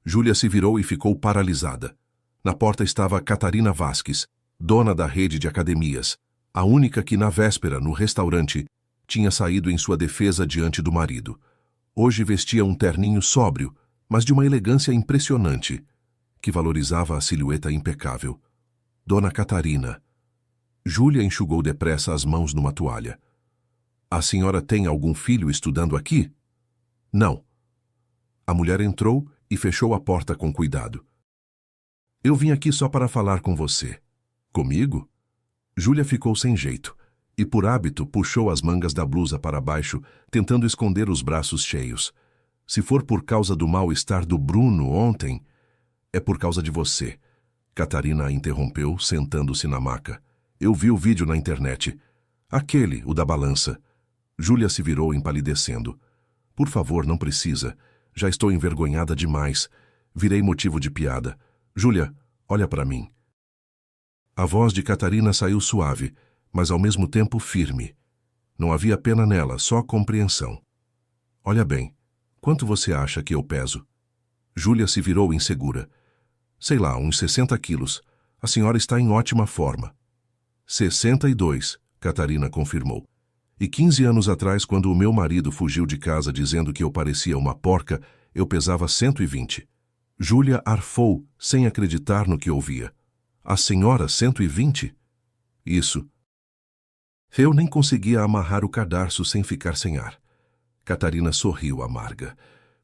Júlia se virou e ficou paralisada. Na porta estava Catarina Vasques, dona da rede de academias, a única que na véspera, no restaurante, tinha saído em sua defesa diante do marido. Hoje vestia um terninho sóbrio, mas de uma elegância impressionante, que valorizava a silhueta impecável. Dona Catarina. Júlia enxugou depressa as mãos numa toalha. "A senhora tem algum filho estudando aqui?" "Não." A mulher entrou e fechou a porta com cuidado. "Eu vim aqui só para falar com você." "Comigo?" Júlia ficou sem jeito e, por hábito, puxou as mangas da blusa para baixo, tentando esconder os braços cheios. "Se for por causa do mal-estar do Bruno ontem, é por causa de você." Catarina a interrompeu, sentando-se na maca. "Eu vi o vídeo na internet. Aquele, o da balança." Júlia se virou empalidecendo. "Por favor, não precisa. Já estou envergonhada demais. Virei motivo de piada. Júlia, olha para mim." A voz de Catarina saiu suave, mas ao mesmo tempo firme. Não havia pena nela, só compreensão. "Olha bem, quanto você acha que eu peso?" Júlia se virou insegura. "Sei lá, uns 60 quilos. A senhora está em ótima forma." 62, Catarina confirmou. "E 15 anos atrás, quando o meu marido fugiu de casa dizendo que eu parecia uma porca, eu pesava 120. Júlia arfou, sem acreditar no que ouvia. "A senhora 120? "Isso." Eu nem conseguia amarrar o cadarço sem ficar sem ar. Catarina sorriu amarga.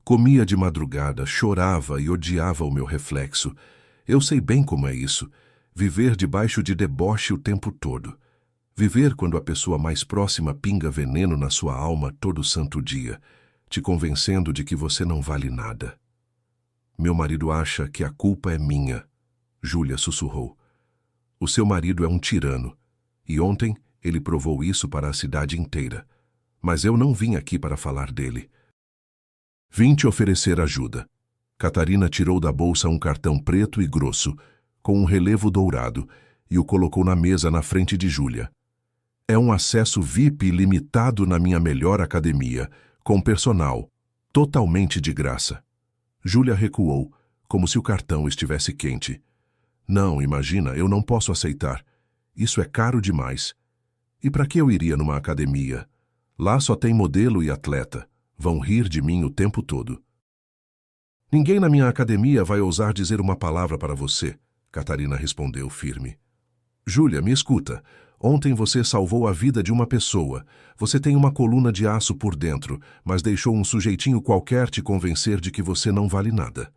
"Comia de madrugada, chorava e odiava o meu reflexo. Eu sei bem como é isso. Viver debaixo de deboche o tempo todo. Viver quando a pessoa mais próxima pinga veneno na sua alma todo santo dia, te convencendo de que você não vale nada." "Meu marido acha que a culpa é minha." Júlia sussurrou. "O seu marido é um tirano, e ontem ele provou isso para a cidade inteira. Mas eu não vim aqui para falar dele. Vim te oferecer ajuda." Catarina tirou da bolsa um cartão preto e grosso, com um relevo dourado, e o colocou na mesa na frente de Júlia. "É um acesso VIP limitado na minha melhor academia, com personal, totalmente de graça." Júlia recuou, como se o cartão estivesse quente. "Não, imagina, eu não posso aceitar. Isso é caro demais. E para que eu iria numa academia? Lá só tem modelo e atleta. Vão rir de mim o tempo todo." "Ninguém na minha academia vai ousar dizer uma palavra para você," Catarina respondeu firme. "Júlia, me escuta. Ontem você salvou a vida de uma pessoa. Você tem uma coluna de aço por dentro, mas deixou um sujeitinho qualquer te convencer de que você não vale nada.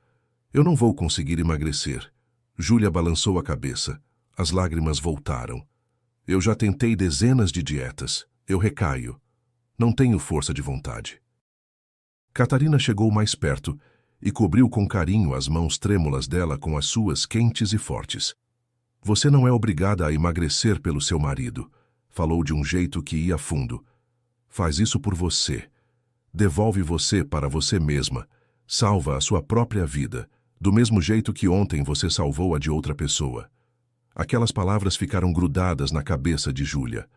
Eu não vou conseguir emagrecer." Júlia balançou a cabeça. As lágrimas voltaram. "Eu já tentei dezenas de dietas. Eu recaio. Não tenho força de vontade." Catarina chegou mais perto e cobriu com carinho as mãos trêmulas dela com as suas quentes e fortes. "Você não é obrigada a emagrecer pelo seu marido." Falou de um jeito que ia fundo. "Faz isso por você. Devolve você para você mesma. Salva a sua própria vida, do mesmo jeito que ontem você salvou a de outra pessoa." Aquelas palavras ficaram grudadas na cabeça de Júlia.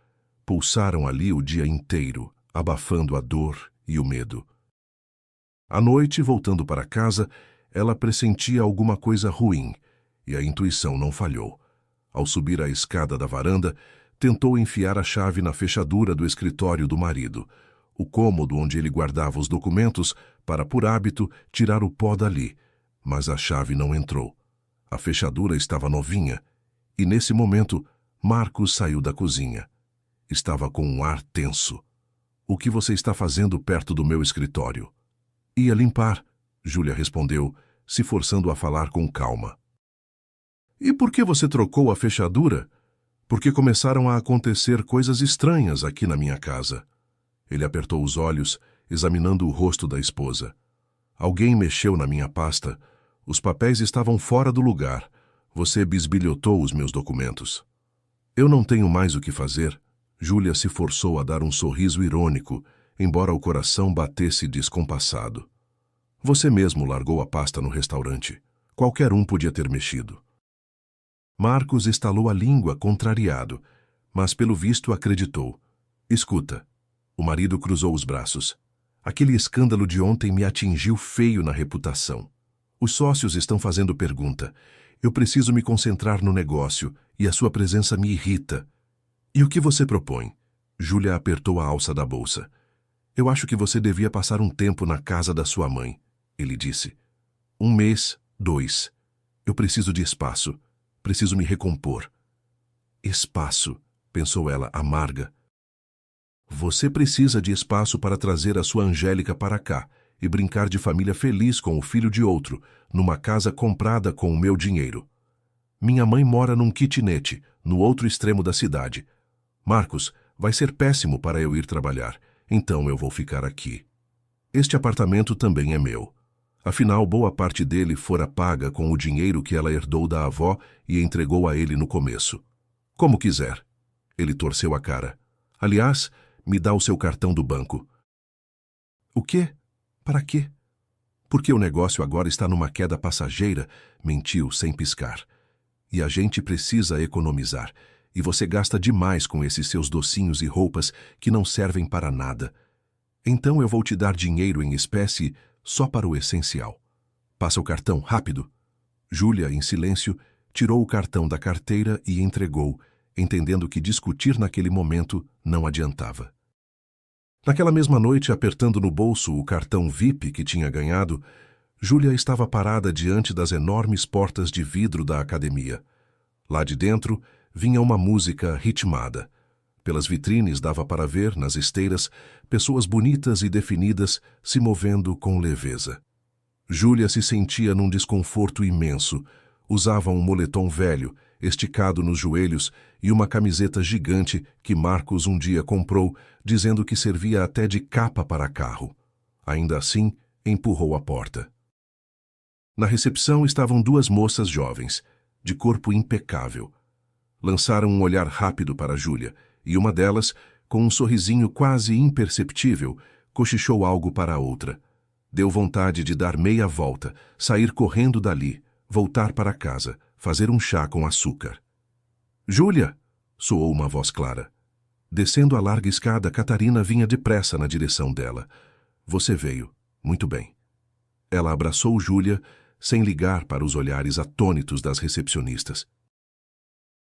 Pulsaram ali o dia inteiro, abafando a dor e o medo. À noite, voltando para casa, ela pressentia alguma coisa ruim, e a intuição não falhou. Ao subir a escada da varanda, tentou enfiar a chave na fechadura do escritório do marido, o cômodo onde ele guardava os documentos, para, por hábito, tirar o pó dali, mas a chave não entrou. A fechadura estava novinha, e nesse momento, Marcos saiu da cozinha. Estava com um ar tenso. O que você está fazendo perto do meu escritório? Ia limpar, Júlia respondeu, se forçando a falar com calma. E por que você trocou a fechadura? Porque começaram a acontecer coisas estranhas aqui na minha casa. Ele apertou os olhos, examinando o rosto da esposa. Alguém mexeu na minha pasta. Os papéis estavam fora do lugar. Você bisbilhotou os meus documentos. Eu não tenho mais o que fazer. Júlia se forçou a dar um sorriso irônico, embora o coração batesse descompassado. Você mesmo largou a pasta no restaurante. Qualquer um podia ter mexido. Marcos estalou a língua, contrariado, mas pelo visto acreditou. Escuta. O marido cruzou os braços. Aquele escândalo de ontem me atingiu feio na reputação. Os sócios estão fazendo pergunta. Eu preciso me concentrar no negócio e a sua presença me irrita. E o que você propõe? Júlia apertou a alça da bolsa. Eu acho que você devia passar um tempo na casa da sua mãe, ele disse. 1 mês, 2. Eu preciso de espaço. Preciso me recompor. Espaço, pensou ela, amarga. Você precisa de espaço para trazer a sua Angélica para cá e brincar de família feliz com o filho de outro, numa casa comprada com o meu dinheiro. Minha mãe mora num kitnet, no outro extremo da cidade. Marcos, vai ser péssimo para eu ir trabalhar, então eu vou ficar aqui. Este apartamento também é meu. Afinal, boa parte dele fora paga com o dinheiro que ela herdou da avó e entregou a ele no começo. Como quiser. Ele torceu a cara. Aliás, me dá o seu cartão do banco. O quê? Para quê? Porque o negócio agora está numa queda passageira, mentiu sem piscar. E a gente precisa economizar. E você gasta demais com esses seus docinhos e roupas que não servem para nada. Então eu vou te dar dinheiro em espécie só para o essencial. Passa o cartão, rápido. Júlia, em silêncio, tirou o cartão da carteira e entregou, entendendo que discutir naquele momento não adiantava. Naquela mesma noite, apertando no bolso o cartão VIP que tinha ganhado, Júlia estava parada diante das enormes portas de vidro da academia. Lá de dentro, vinha uma música ritmada. Pelas vitrines dava para ver, nas esteiras, pessoas bonitas e definidas se movendo com leveza. Júlia se sentia num desconforto imenso. Usava um moletom velho, esticado nos joelhos, e uma camiseta gigante que Marcos um dia comprou, dizendo que servia até de capa para carro. Ainda assim, empurrou a porta. Na recepção estavam 2 moças jovens, de corpo impecável. Lançaram um olhar rápido para Júlia, e uma delas, com um sorrisinho quase imperceptível, cochichou algo para a outra. Deu vontade de dar meia volta, sair correndo dali, voltar para casa, fazer um chá com açúcar. Júlia! Soou uma voz clara. Descendo a larga escada, Catarina vinha depressa na direção dela. Você veio. Muito bem. Ela abraçou Júlia, sem ligar para os olhares atônitos das recepcionistas.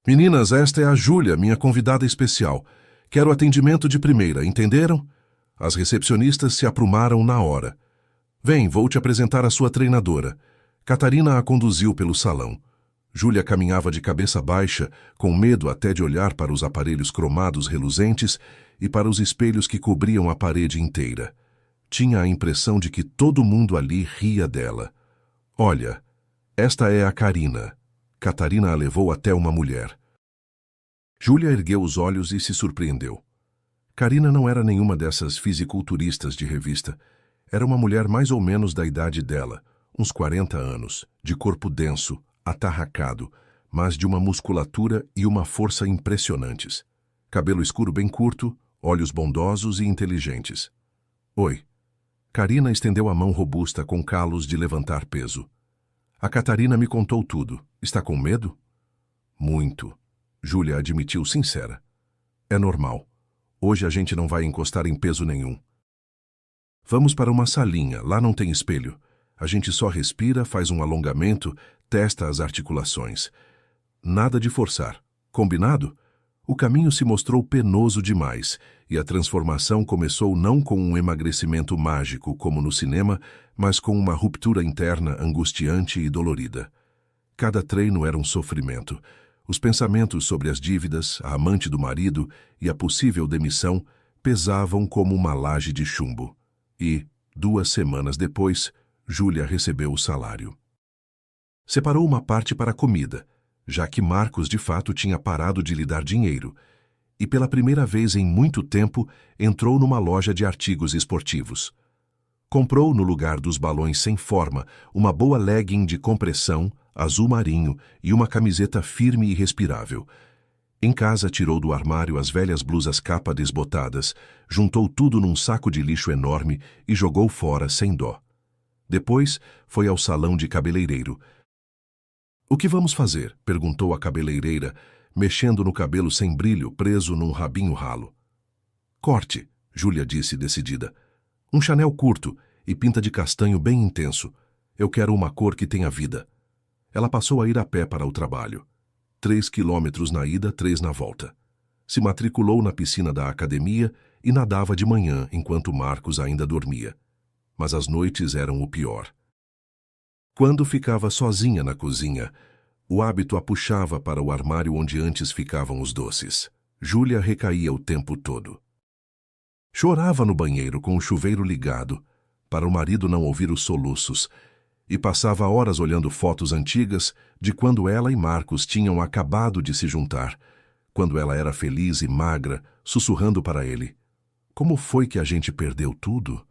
Meninas, esta é a Júlia, minha convidada especial. Quero atendimento de primeira, entenderam? As recepcionistas se aprumaram na hora. Vem, vou te apresentar a sua treinadora. Catarina a conduziu pelo salão. Júlia caminhava de cabeça baixa, com medo até de olhar para os aparelhos cromados reluzentes e para os espelhos que cobriam a parede inteira. Tinha a impressão de que todo mundo ali ria dela. Olha, esta é a Karina. Catarina a levou até uma mulher. Júlia ergueu os olhos e se surpreendeu. Karina não era nenhuma dessas fisiculturistas de revista. Era uma mulher mais ou menos da idade dela, uns 40 anos, de corpo denso, atarracado, mas de uma musculatura e uma força impressionantes. Cabelo escuro bem curto, olhos bondosos e inteligentes. Oi. Karina estendeu a mão robusta com calos de levantar peso. A Catarina me contou tudo. Está com medo? Muito. Júlia admitiu sincera. É normal. Hoje a gente não vai encostar em peso nenhum. Vamos para uma salinha, lá não tem espelho. A gente só respira, faz um alongamento, testa as articulações. Nada de forçar. Combinado? O caminho se mostrou penoso demais, e a transformação começou não com um emagrecimento mágico, como no cinema, mas com uma ruptura interna angustiante e dolorida. Cada treino era um sofrimento. Os pensamentos sobre as dívidas, a amante do marido e a possível demissão pesavam como uma laje de chumbo. E, 2 semanas depois, Júlia recebeu o salário. Separou uma parte para a comida, já que Marcos de fato tinha parado de lhe dar dinheiro, e pela primeira vez em muito tempo entrou numa loja de artigos esportivos. Comprou, no lugar dos balões sem forma, uma boa legging de compressão, azul marinho e uma camiseta firme e respirável. Em casa tirou do armário as velhas blusas capa desbotadas, juntou tudo num saco de lixo enorme e jogou fora sem dó. Depois foi ao salão de cabeleireiro. "O que vamos fazer?" perguntou a cabeleireira, mexendo no cabelo sem brilho preso num rabinho ralo. "Corte", Júlia disse decidida. "Um Chanel curto e pinta de castanho bem intenso. Eu quero uma cor que tenha vida." Ela passou a ir a pé para o trabalho. 3 quilômetros na ida, 3 na volta. Se matriculou na piscina da academia e nadava de manhã enquanto Marcos ainda dormia. Mas as noites eram o pior. Quando ficava sozinha na cozinha, o hábito a puxava para o armário onde antes ficavam os doces. Júlia recaía o tempo todo. Chorava no banheiro com o chuveiro ligado, para o marido não ouvir os soluços, e passava horas olhando fotos antigas de quando ela e Marcos tinham acabado de se juntar, quando ela era feliz e magra, sussurrando para ele: "Como foi que a gente perdeu tudo?"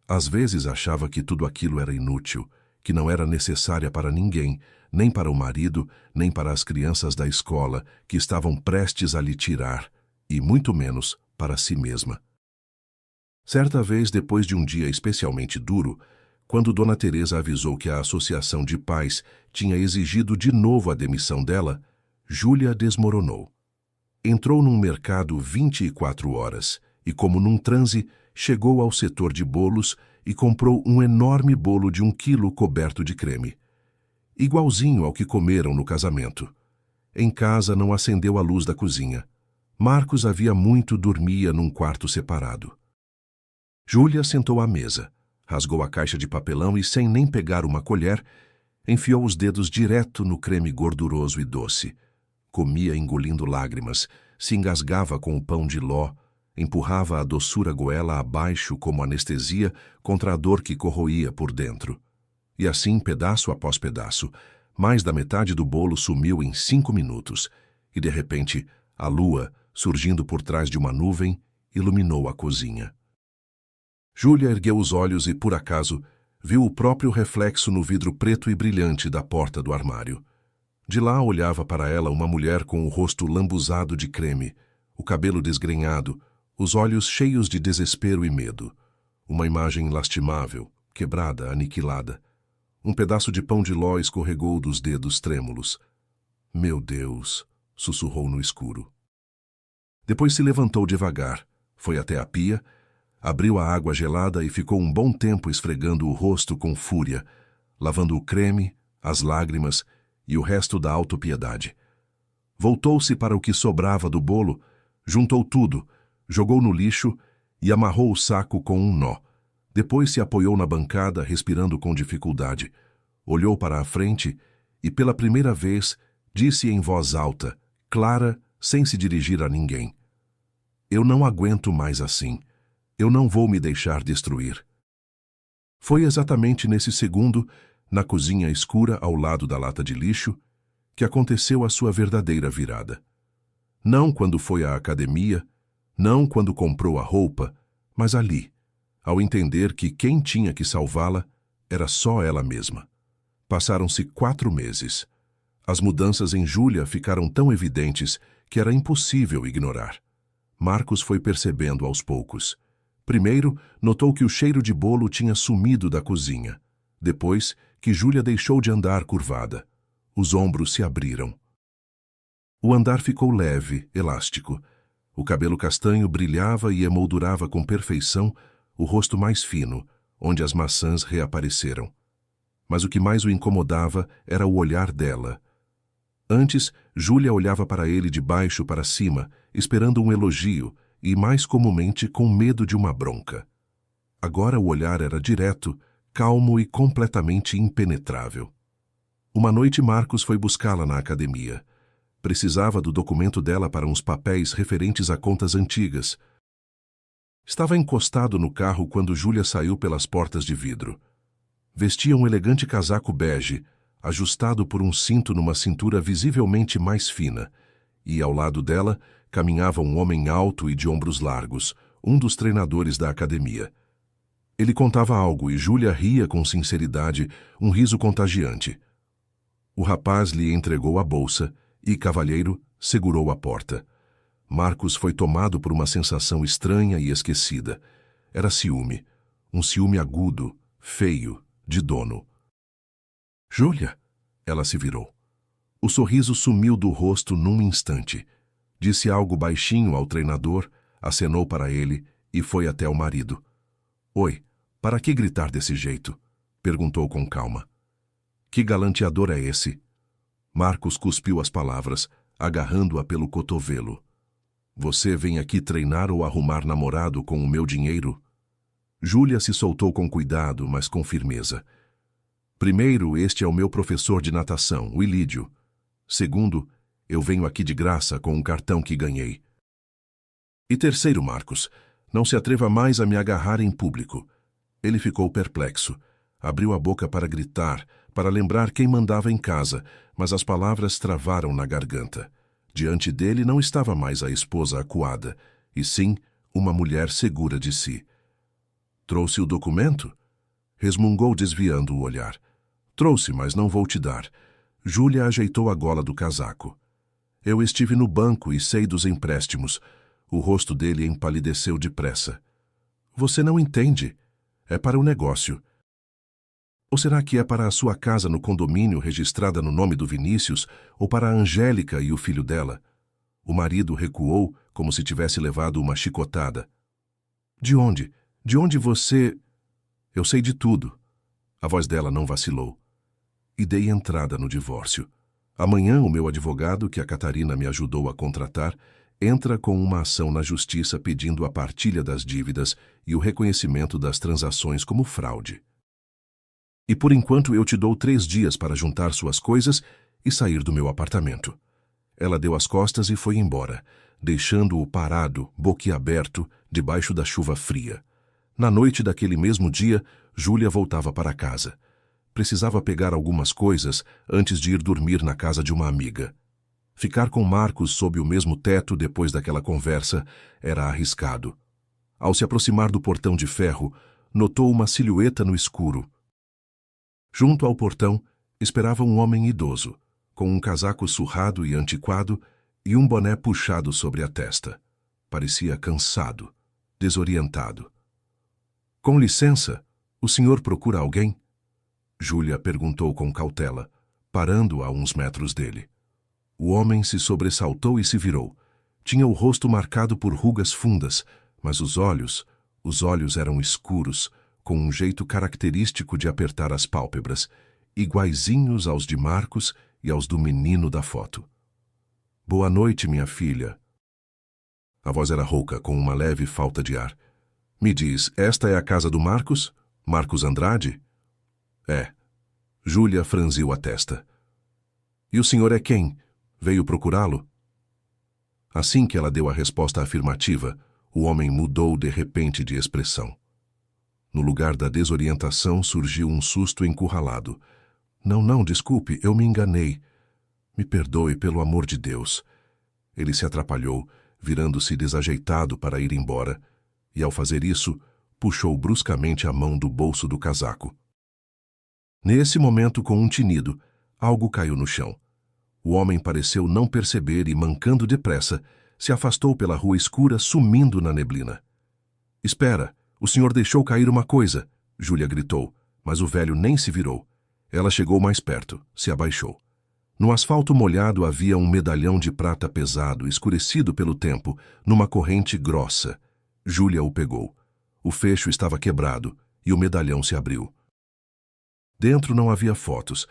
Às vezes achava que tudo aquilo era inútil, que não era necessária para ninguém, nem para o marido, nem para as crianças da escola, que estavam prestes a lhe tirar, e muito menos para si mesma. Certa vez, depois de um dia especialmente duro, quando Dona Teresa avisou que a Associação de Pais tinha exigido de novo a demissão dela, Júlia desmoronou. Entrou num mercado 24 horas e, como num transe, chegou ao setor de bolos e comprou um enorme bolo de 1 quilo coberto de creme. Igualzinho ao que comeram no casamento. Em casa não acendeu a luz da cozinha. Marcos havia muito dormia num quarto separado. Júlia sentou à mesa, rasgou a caixa de papelão e, sem nem pegar uma colher, enfiou os dedos direto no creme gorduroso e doce. Comia engolindo lágrimas, se engasgava com o pão de ló, empurrava a doçura goela abaixo como anestesia contra a dor que corroía por dentro. E assim, pedaço após pedaço, mais da metade do bolo sumiu em 5 minutos, e de repente, a lua, surgindo por trás de uma nuvem, iluminou a cozinha. Júlia ergueu os olhos e, por acaso, viu o próprio reflexo no vidro preto e brilhante da porta do armário. De lá olhava para ela uma mulher com o rosto lambuzado de creme, o cabelo desgrenhado, os olhos cheios de desespero e medo. Uma imagem lastimável, quebrada, aniquilada. Um pedaço de pão de ló escorregou dos dedos trêmulos. "Meu Deus!" sussurrou no escuro. Depois se levantou devagar, foi até a pia, abriu a água gelada e ficou um bom tempo esfregando o rosto com fúria, lavando o creme, as lágrimas e o resto da autopiedade. Voltou-se para o que sobrava do bolo, juntou tudo, jogou no lixo e amarrou o saco com um nó. Depois se apoiou na bancada, respirando com dificuldade. Olhou para a frente e, pela primeira vez, disse em voz alta, clara, sem se dirigir a ninguém: "Eu não aguento mais assim. Eu não vou me deixar destruir." Foi exatamente nesse segundo, na cozinha escura ao lado da lata de lixo, que aconteceu a sua verdadeira virada. Não quando foi à academia, não quando comprou a roupa, mas ali, ao entender que quem tinha que salvá-la era só ela mesma. Passaram-se 4 meses. As mudanças em Júlia ficaram tão evidentes que era impossível ignorar. Marcos foi percebendo aos poucos. Primeiro, notou que o cheiro de bolo tinha sumido da cozinha. Depois, que Júlia deixou de andar curvada. Os ombros se abriram. O andar ficou leve, elástico. O cabelo castanho brilhava e emoldurava com perfeição o rosto mais fino, onde as maçãs reapareceram. Mas o que mais o incomodava era o olhar dela. Antes, Júlia olhava para ele de baixo para cima, esperando um elogio e, mais comumente, com medo de uma bronca. Agora o olhar era direto, calmo e completamente impenetrável. Uma noite Marcos foi buscá-la na academia. Precisava do documento dela para uns papéis referentes a contas antigas. Estava encostado no carro quando Júlia saiu pelas portas de vidro. Vestia um elegante casaco bege, ajustado por um cinto numa cintura visivelmente mais fina, e ao lado dela caminhava um homem alto e de ombros largos, um dos treinadores da academia. Ele contava algo e Júlia ria com sinceridade, um riso contagiante. O rapaz lhe entregou a bolsa e, cavalheiro, segurou a porta. Marcos foi tomado por uma sensação estranha e esquecida. Era ciúme, um ciúme agudo, feio, de dono. Júlia! Ela se virou. O sorriso sumiu do rosto num instante. Disse algo baixinho ao treinador, acenou para ele e foi até o marido. Oi, para que gritar desse jeito? Perguntou com calma. Que galanteador é esse? Marcos cuspiu as palavras, agarrando-a pelo cotovelo. Você vem aqui treinar ou arrumar namorado com o meu dinheiro? Júlia se soltou com cuidado, mas com firmeza. Primeiro, este é o meu professor de natação, o Ilídio. Segundo, eu venho aqui de graça com um cartão que ganhei. E terceiro, Marcos, não se atreva mais a me agarrar em público. Ele ficou perplexo. Abriu a boca para gritar, para lembrar quem mandava em casa, mas as palavras travaram na garganta. Diante dele não estava mais a esposa acuada, e sim uma mulher segura de si. Trouxe o documento? Resmungou desviando o olhar. Trouxe, mas não vou te dar. Júlia ajeitou a gola do casaco. Eu estive no banco e sei dos empréstimos. O rosto dele empalideceu depressa. Você não entende. É para o negócio. Ou será que é para a sua casa no condomínio registrada no nome do Vinícius ou para a Angélica e o filho dela? O marido recuou como se tivesse levado uma chicotada. De onde? De onde você... Eu sei de tudo. A voz dela não vacilou. E dei entrada no divórcio. Amanhã o meu advogado, que a Catarina me ajudou a contratar, entra com uma ação na justiça pedindo a partilha das dívidas e o reconhecimento das transações como fraude. E por enquanto eu te dou 3 dias para juntar suas coisas e sair do meu apartamento. Ela deu as costas e foi embora, deixando-o parado, boquiaberto, debaixo da chuva fria. Na noite daquele mesmo dia, Júlia voltava para casa. Precisava pegar algumas coisas antes de ir dormir na casa de uma amiga. Ficar com Marcos sob o mesmo teto depois daquela conversa era arriscado. Ao se aproximar do portão de ferro, notou uma silhueta no escuro. Junto ao portão, esperava um homem idoso, com um casaco surrado e antiquado e um boné puxado sobre a testa. Parecia cansado, desorientado. Com licença, o senhor procura alguém? Júlia perguntou com cautela, parando a uns metros dele. O homem se sobressaltou e se virou. Tinha o rosto marcado por rugas fundas, mas os olhos eram escuros, com um jeito característico de apertar as pálpebras, iguaizinhos aos de Marcos e aos do menino da foto. Boa noite, minha filha. A voz era rouca, com uma leve falta de ar. Me diz, esta é a casa do Marcos? Marcos Andrade? É. Júlia franziu a testa. E o senhor é quem? Veio procurá-lo? Assim que ela deu a resposta afirmativa, o homem mudou de repente de expressão. No lugar da desorientação surgiu um susto encurralado. Não, desculpe, eu me enganei. Me perdoe, pelo amor de Deus. Ele se atrapalhou, virando-se desajeitado para ir embora, e ao fazer isso, puxou bruscamente a mão do bolso do casaco. Nesse momento, com um tinido, algo caiu no chão. O homem pareceu não perceber e, mancando depressa, se afastou pela rua escura, sumindo na neblina. Espera! O senhor deixou cair uma coisa, Júlia gritou, mas o velho nem se virou. Ela chegou mais perto, se abaixou. No asfalto molhado havia um medalhão de prata pesado, escurecido pelo tempo, numa corrente grossa. Júlia o pegou. O fecho estava quebrado e o medalhão se abriu. Dentro não havia fotos,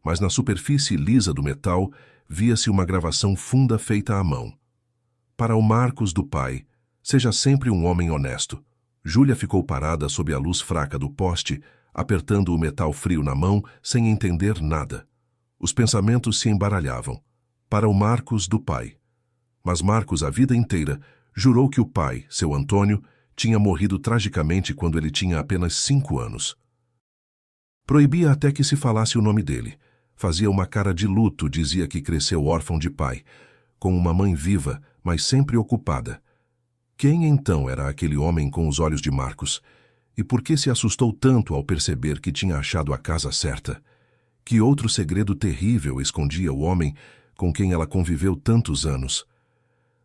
mas na superfície lisa do metal via-se uma gravação funda feita à mão. Para o Marcos do pai, seja sempre um homem honesto. Júlia ficou parada sob a luz fraca do poste, apertando o metal frio na mão, sem entender nada. Os pensamentos se embaralhavam. Para o Marcos do pai. Mas Marcos, a vida inteira, jurou que o pai, seu Antônio, tinha morrido tragicamente quando ele tinha apenas 5 anos. Proibia até que se falasse o nome dele. Fazia uma cara de luto, dizia que cresceu órfão de pai, com uma mãe viva, mas sempre ocupada. Quem então era aquele homem com os olhos de Marcos? E por que se assustou tanto ao perceber que tinha achado a casa certa? Que outro segredo terrível escondia o homem com quem ela conviveu tantos anos?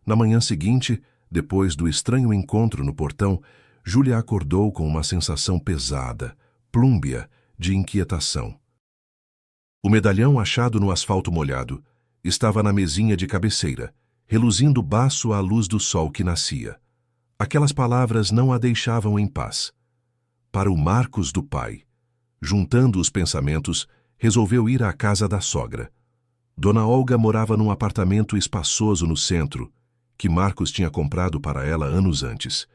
Na manhã seguinte, depois do estranho encontro no portão, Júlia acordou com uma sensação pesada, plúmbia, de inquietação. O medalhão achado no asfalto molhado estava na mesinha de cabeceira, reluzindo baço à luz do sol que nascia. Aquelas palavras não a deixavam em paz. Para o Marcos do pai. Juntando os pensamentos, resolveu ir à casa da sogra. Dona Olga morava num apartamento espaçoso no centro, que Marcos tinha comprado para ela anos antes.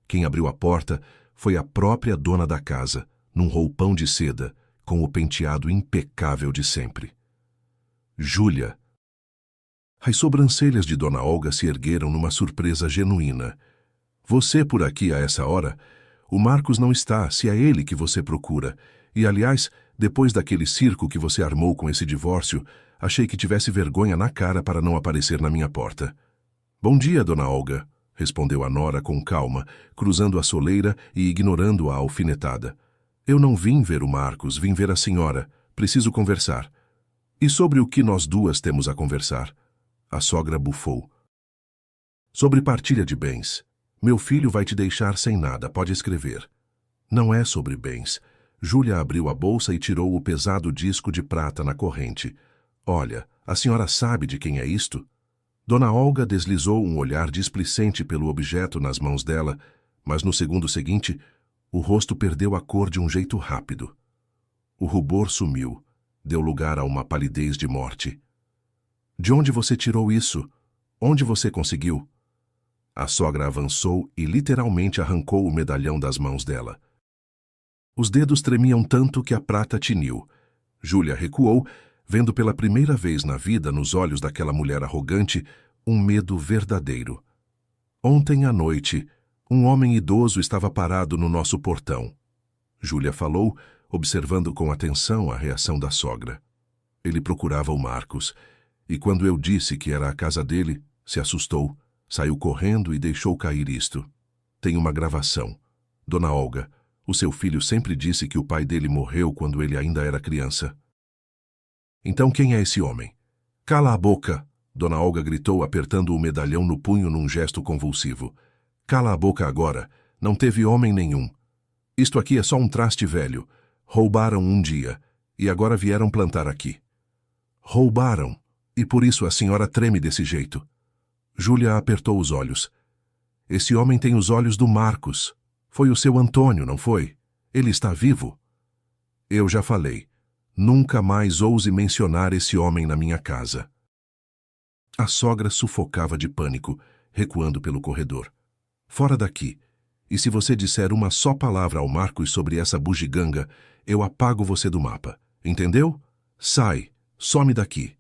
Quem abriu a porta foi a própria dona da casa, num roupão de seda, com o penteado impecável de sempre. Júlia. As sobrancelhas de Dona Olga se ergueram numa surpresa genuína. Você por aqui a essa hora? O Marcos não está, se é ele que você procura. E, aliás, depois daquele circo que você armou com esse divórcio, achei que tivesse vergonha na cara para não aparecer na minha porta. Bom dia, Dona Olga, respondeu a nora com calma, cruzando a soleira e ignorando a alfinetada. Eu não vim ver o Marcos, vim ver a senhora. Preciso conversar. E sobre o que nós duas temos a conversar? A sogra bufou. Sobre partilha de bens. Meu filho vai te deixar sem nada, pode escrever. Não é sobre bens. Júlia abriu a bolsa e tirou o pesado disco de prata na corrente. Olha, a senhora sabe de quem é isto? Dona Olga deslizou um olhar displicente pelo objeto nas mãos dela, mas no segundo seguinte, o rosto perdeu a cor de um jeito rápido. O rubor sumiu, deu lugar a uma palidez de morte. De onde você tirou isso? Onde você conseguiu? A sogra avançou e literalmente arrancou o medalhão das mãos dela. Os dedos tremiam tanto que a prata tiniu. Júlia recuou, vendo pela primeira vez na vida, nos olhos daquela mulher arrogante, um medo verdadeiro. Ontem à noite, um homem idoso estava parado no nosso portão. Júlia falou, observando com atenção a reação da sogra. Ele procurava o Marcos, e quando eu disse que era a casa dele, se assustou, saiu correndo e deixou cair isto. Tem uma gravação. Dona Olga, o seu filho sempre disse que o pai dele morreu quando ele ainda era criança. Então quem é esse homem? Cala a boca! Dona Olga gritou, apertando o medalhão no punho num gesto convulsivo. Cala a boca agora. Não teve homem nenhum. Isto aqui é só um traste velho. Roubaram um dia, e agora vieram plantar aqui. Roubaram, e por isso a senhora treme desse jeito. Júlia apertou os olhos. Esse homem tem os olhos do Marcos. Foi o seu Antônio, não foi? Ele está vivo? Eu já falei. Nunca mais ouse mencionar esse homem na minha casa. A sogra sufocava de pânico, recuando pelo corredor. Fora daqui. E se você disser uma só palavra ao Marcos sobre essa bugiganga, eu apago você do mapa. Entendeu? Sai. Some daqui.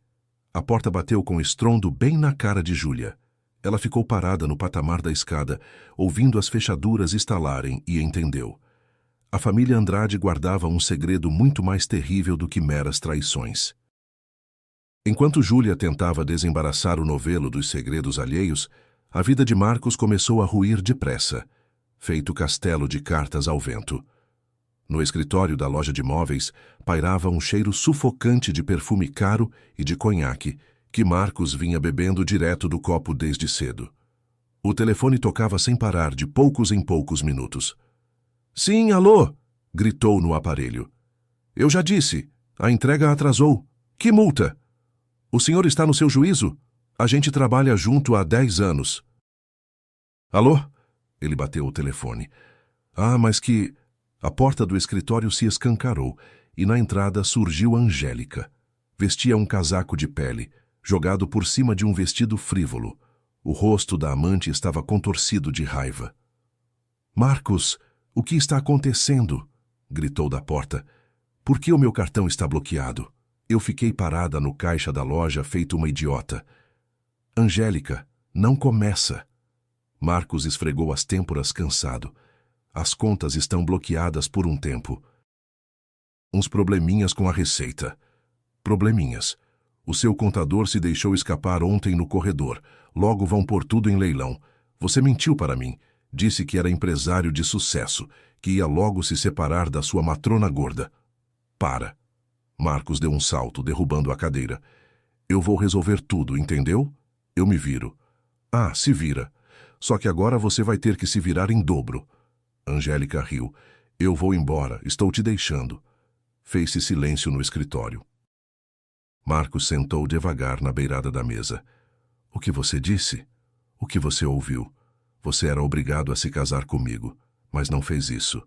A porta bateu com estrondo bem na cara de Júlia. Ela ficou parada no patamar da escada, ouvindo as fechaduras estalarem, e entendeu. A família Andrade guardava um segredo muito mais terrível do que meras traições. Enquanto Júlia tentava desembaraçar o novelo dos segredos alheios, a vida de Marcos começou a ruir depressa, feito castelo de cartas ao vento. No escritório da loja de móveis pairava um cheiro sufocante de perfume caro e de conhaque, que Marcos vinha bebendo direto do copo desde cedo. O telefone tocava sem parar, de poucos em poucos minutos. Sim, alô! Gritou no aparelho. Eu já disse, a entrega atrasou. Que multa? O senhor está no seu juízo? A gente trabalha junto há 10 anos. Alô? Ele bateu o telefone. Ah, mas que... A porta do escritório se escancarou e na entrada surgiu Angélica. Vestia um casaco de pele, jogado por cima de um vestido frívolo. O rosto da amante estava contorcido de raiva. "Marcos, o que está acontecendo?" gritou da porta. "Por que o meu cartão está bloqueado?" Eu fiquei parada no caixa da loja feito uma idiota. "Angélica, não começa." Marcos esfregou as têmporas cansado. "As contas estão bloqueadas por um tempo." "Uns probleminhas com a receita." "Probleminhas. O seu contador se deixou escapar ontem no corredor. Logo vão pôr tudo em leilão. Você mentiu para mim. Disse que era empresário de sucesso, que ia logo se separar da sua matrona gorda." "Para." Marcos deu um salto, derrubando a cadeira. "Eu vou resolver tudo, entendeu? Eu me viro." "Ah, se vira. Só que agora você vai ter que se virar em dobro." Angélica riu. "Eu vou embora, estou te deixando." Fez-se silêncio no escritório. Marcos sentou devagar na beirada da mesa. "O que você disse? O que você ouviu? Você era obrigado a se casar comigo, mas não fez isso."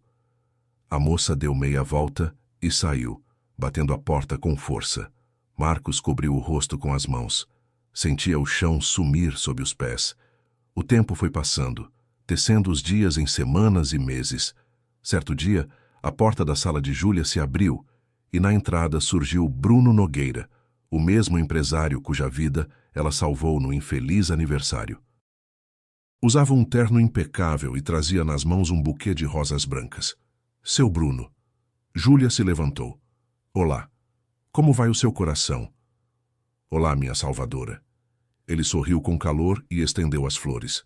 A moça deu meia volta e saiu, batendo a porta com força. Marcos cobriu o rosto com as mãos. Sentia o chão sumir sob os pés. O tempo foi passando, tecendo os dias em semanas e meses. Certo dia, a porta da sala de Júlia se abriu e na entrada surgiu Bruno Nogueira, o mesmo empresário cuja vida ela salvou no infeliz aniversário. Usava um terno impecável e trazia nas mãos um buquê de rosas brancas. "Seu Bruno." Júlia se levantou. "Olá. Como vai o seu coração?" "Olá, minha salvadora." Ele sorriu com calor e estendeu as flores,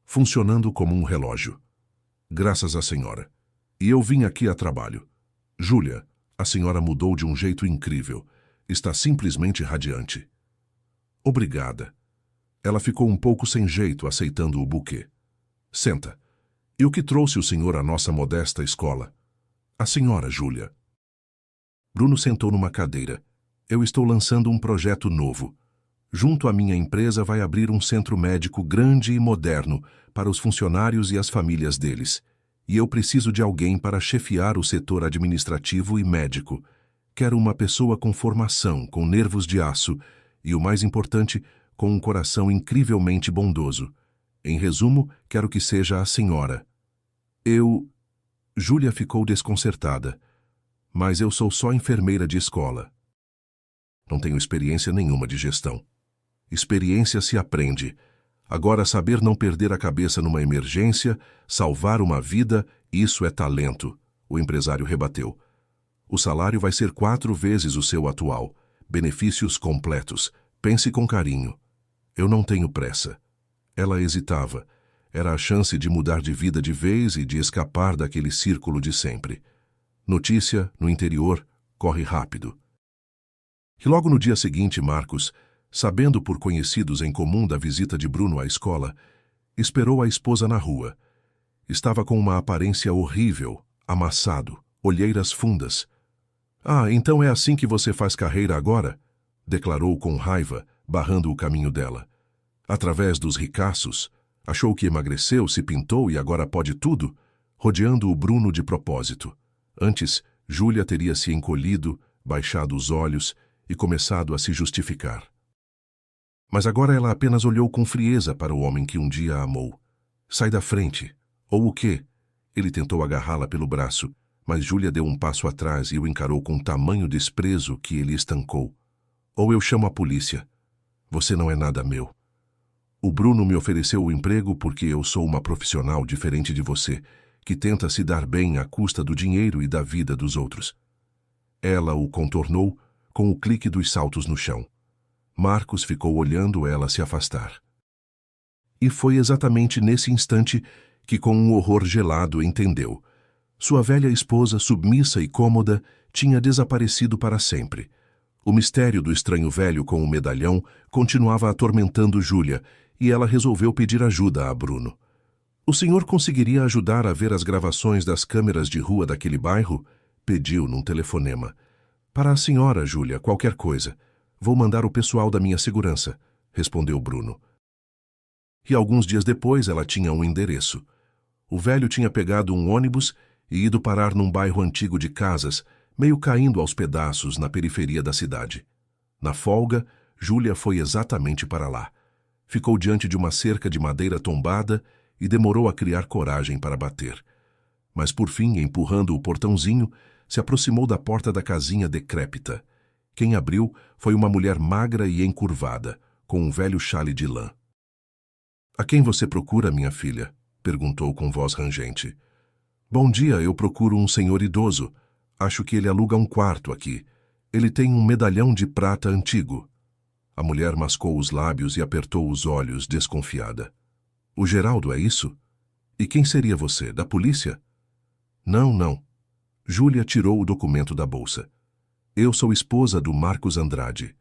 funcionando como um relógio. "Graças à senhora. E eu vim aqui a trabalho. Júlia, a senhora mudou de um jeito incrível. Está simplesmente radiante." "Obrigada." Ela ficou um pouco sem jeito aceitando o buquê. "Senta. E o que trouxe o senhor à nossa modesta escola?" "A senhora, Júlia." Bruno sentou numa cadeira. "Eu estou lançando um projeto novo. Junto à minha empresa vai abrir um centro médico grande e moderno para os funcionários e as famílias deles. E eu preciso de alguém para chefiar o setor administrativo e médico. Quero uma pessoa com formação, com nervos de aço e, o mais importante, com um coração incrivelmente bondoso. Em resumo, quero que seja a senhora." Júlia ficou desconcertada. "Mas eu sou só enfermeira de escola. Não tenho experiência nenhuma de gestão." "Experiência se aprende. Agora, saber não perder a cabeça numa emergência, salvar uma vida, isso é talento." O empresário rebateu. "O salário vai ser 4 vezes o seu atual. Benefícios completos. Pense com carinho." "Eu não tenho pressa." Ela hesitava. Era a chance de mudar de vida de vez e de escapar daquele círculo de sempre. Notícia, no interior, corre rápido. E logo no dia seguinte, Marcos, sabendo por conhecidos em comum da visita de Bruno à escola, esperou a esposa na rua. Estava com uma aparência horrível, amassado, olheiras fundas. "Ah, então é assim que você faz carreira agora?" declarou com raiva, barrando o caminho dela. "Através dos ricaços? Achou que emagreceu, se pintou e agora pode tudo?" Rodeando o Bruno de propósito. Antes, Júlia teria se encolhido, baixado os olhos e começado a se justificar. Mas agora ela apenas olhou com frieza para o homem que um dia a amou. "Sai da frente." "Ou o quê?" Ele tentou agarrá-la pelo braço, mas Júlia deu um passo atrás e o encarou com tamanho desprezo que ele estancou. "Ou eu chamo a polícia. Você não é nada meu. O Bruno me ofereceu o emprego porque eu sou uma profissional diferente de você, que tenta se dar bem à custa do dinheiro e da vida dos outros." Ela o contornou com o clique dos saltos no chão. Marcos ficou olhando ela se afastar. E foi exatamente nesse instante que, com um horror gelado, entendeu. Sua velha esposa, submissa e cômoda, tinha desaparecido para sempre. O mistério do estranho velho com o medalhão continuava atormentando Júlia, e ela resolveu pedir ajuda a Bruno. "O senhor conseguiria ajudar a ver as gravações das câmeras de rua daquele bairro?" pediu num telefonema. "Para a senhora, Júlia, qualquer coisa. Vou mandar o pessoal da minha segurança", respondeu Bruno. E alguns dias depois ela tinha um endereço. O velho tinha pegado um ônibus e ido parar num bairro antigo de casas, meio caindo aos pedaços na periferia da cidade. Na folga, Júlia foi exatamente para lá. Ficou diante de uma cerca de madeira tombada e demorou a criar coragem para bater. Mas por fim, empurrando o portãozinho, se aproximou da porta da casinha decrépita. Quem abriu foi uma mulher magra e encurvada, com um velho xale de lã. "A quem você procura, minha filha?" perguntou com voz rangente. "Bom dia, eu procuro um senhor idoso. Acho que ele aluga um quarto aqui. Ele tem um medalhão de prata antigo." A mulher mascou os lábios e apertou os olhos, desconfiada. "O Geraldo, é isso? E quem seria você, da polícia?" "Não, não." Júlia tirou o documento da bolsa. "Eu sou esposa do Marcos Andrade."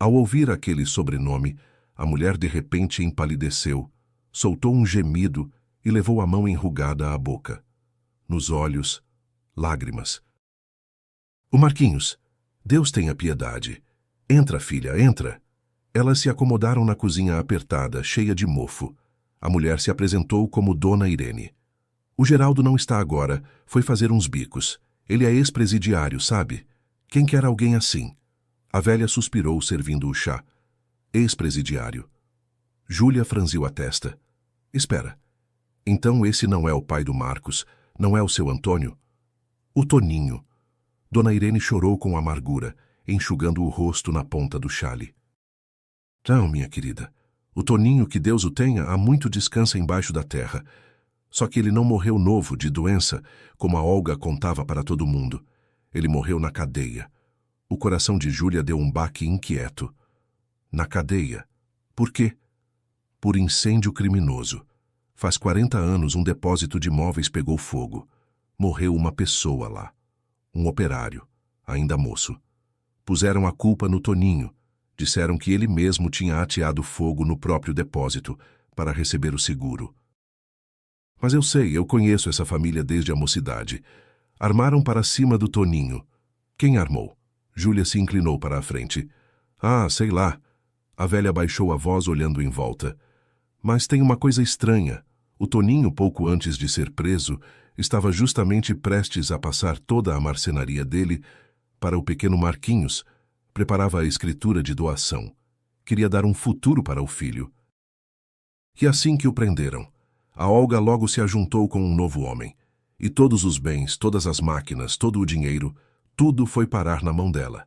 Ao ouvir aquele sobrenome, a mulher de repente empalideceu, soltou um gemido e levou a mão enrugada à boca. Nos olhos, lágrimas. "O Marquinhos, Deus tenha piedade. Entra, filha, entra." Elas se acomodaram na cozinha apertada, cheia de mofo. A mulher se apresentou como Dona Irene. "O Geraldo não está agora, foi fazer uns bicos. Ele é ex-presidiário, sabe? Quem quer alguém assim?" A velha suspirou, servindo o chá. "Ex-presidiário." Júlia franziu a testa. "Espera. Então esse não é o pai do Marcos, não é o seu Antônio?" "O Toninho." Dona Irene chorou com amargura, enxugando o rosto na ponta do xale. "Não, minha querida. O Toninho, que Deus o tenha, há muito descansa embaixo da terra. Só que ele não morreu novo, de doença, como a Olga contava para todo mundo. Ele morreu na cadeia." O coração de Júlia deu um baque inquieto. "Na cadeia? Por quê?" "Por incêndio criminoso. Faz 40 anos um depósito de móveis pegou fogo. Morreu uma pessoa lá. Um operário, ainda moço. Puseram a culpa no Toninho. Disseram que ele mesmo tinha ateado fogo no próprio depósito para receber o seguro. Mas eu sei, eu conheço essa família desde a mocidade. Armaram para cima do Toninho." "Quem armou?" Júlia se inclinou para a frente. "Ah, sei lá." A velha baixou a voz olhando em volta. "Mas tem uma coisa estranha. O Toninho, pouco antes de ser preso, estava justamente prestes a passar toda a marcenaria dele para o pequeno Marquinhos. Preparava a escritura de doação. Queria dar um futuro para o filho. E assim que o prenderam, a Olga logo se ajuntou com um novo homem. E todos os bens, todas as máquinas, todo o dinheiro, tudo foi parar na mão dela.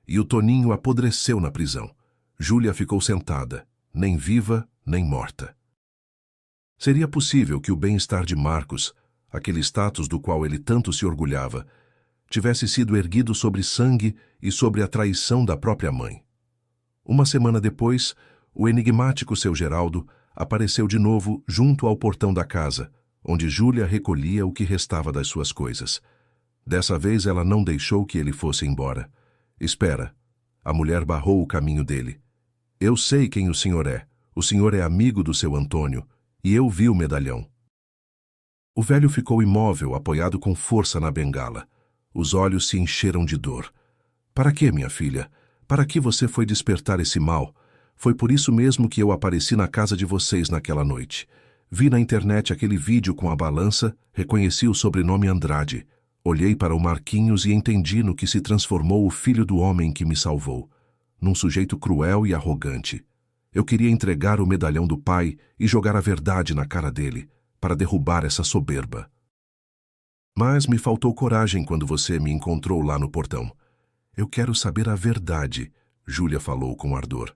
E o Toninho apodreceu na prisão. Júlia ficou sentada, nem viva, nem morta." Seria possível que o bem-estar de Marcos, aquele status do qual ele tanto se orgulhava, tivesse sido erguido sobre sangue e sobre a traição da própria mãe. Uma semana depois, o enigmático seu Geraldo apareceu de novo junto ao portão da casa, onde Júlia recolhia o que restava das suas coisas. Dessa vez ela não deixou que ele fosse embora. "Espera." A mulher barrou o caminho dele. "Eu sei quem o senhor é. O senhor é amigo do seu Antônio, e eu vi o medalhão." O velho ficou imóvel, apoiado com força na bengala. Os olhos se encheram de dor. "Para quê, minha filha? Para que você foi despertar esse mal? Foi por isso mesmo que eu apareci na casa de vocês naquela noite. Vi na internet aquele vídeo com a balança, reconheci o sobrenome Andrade. Olhei para o Marquinhos e entendi no que se transformou o filho do homem que me salvou. Num sujeito cruel e arrogante. Eu queria entregar o medalhão do pai e jogar a verdade na cara dele, para derrubar essa soberba. Mas me faltou coragem quando você me encontrou lá no portão. Eu quero saber a verdade, Júlia falou com ardor.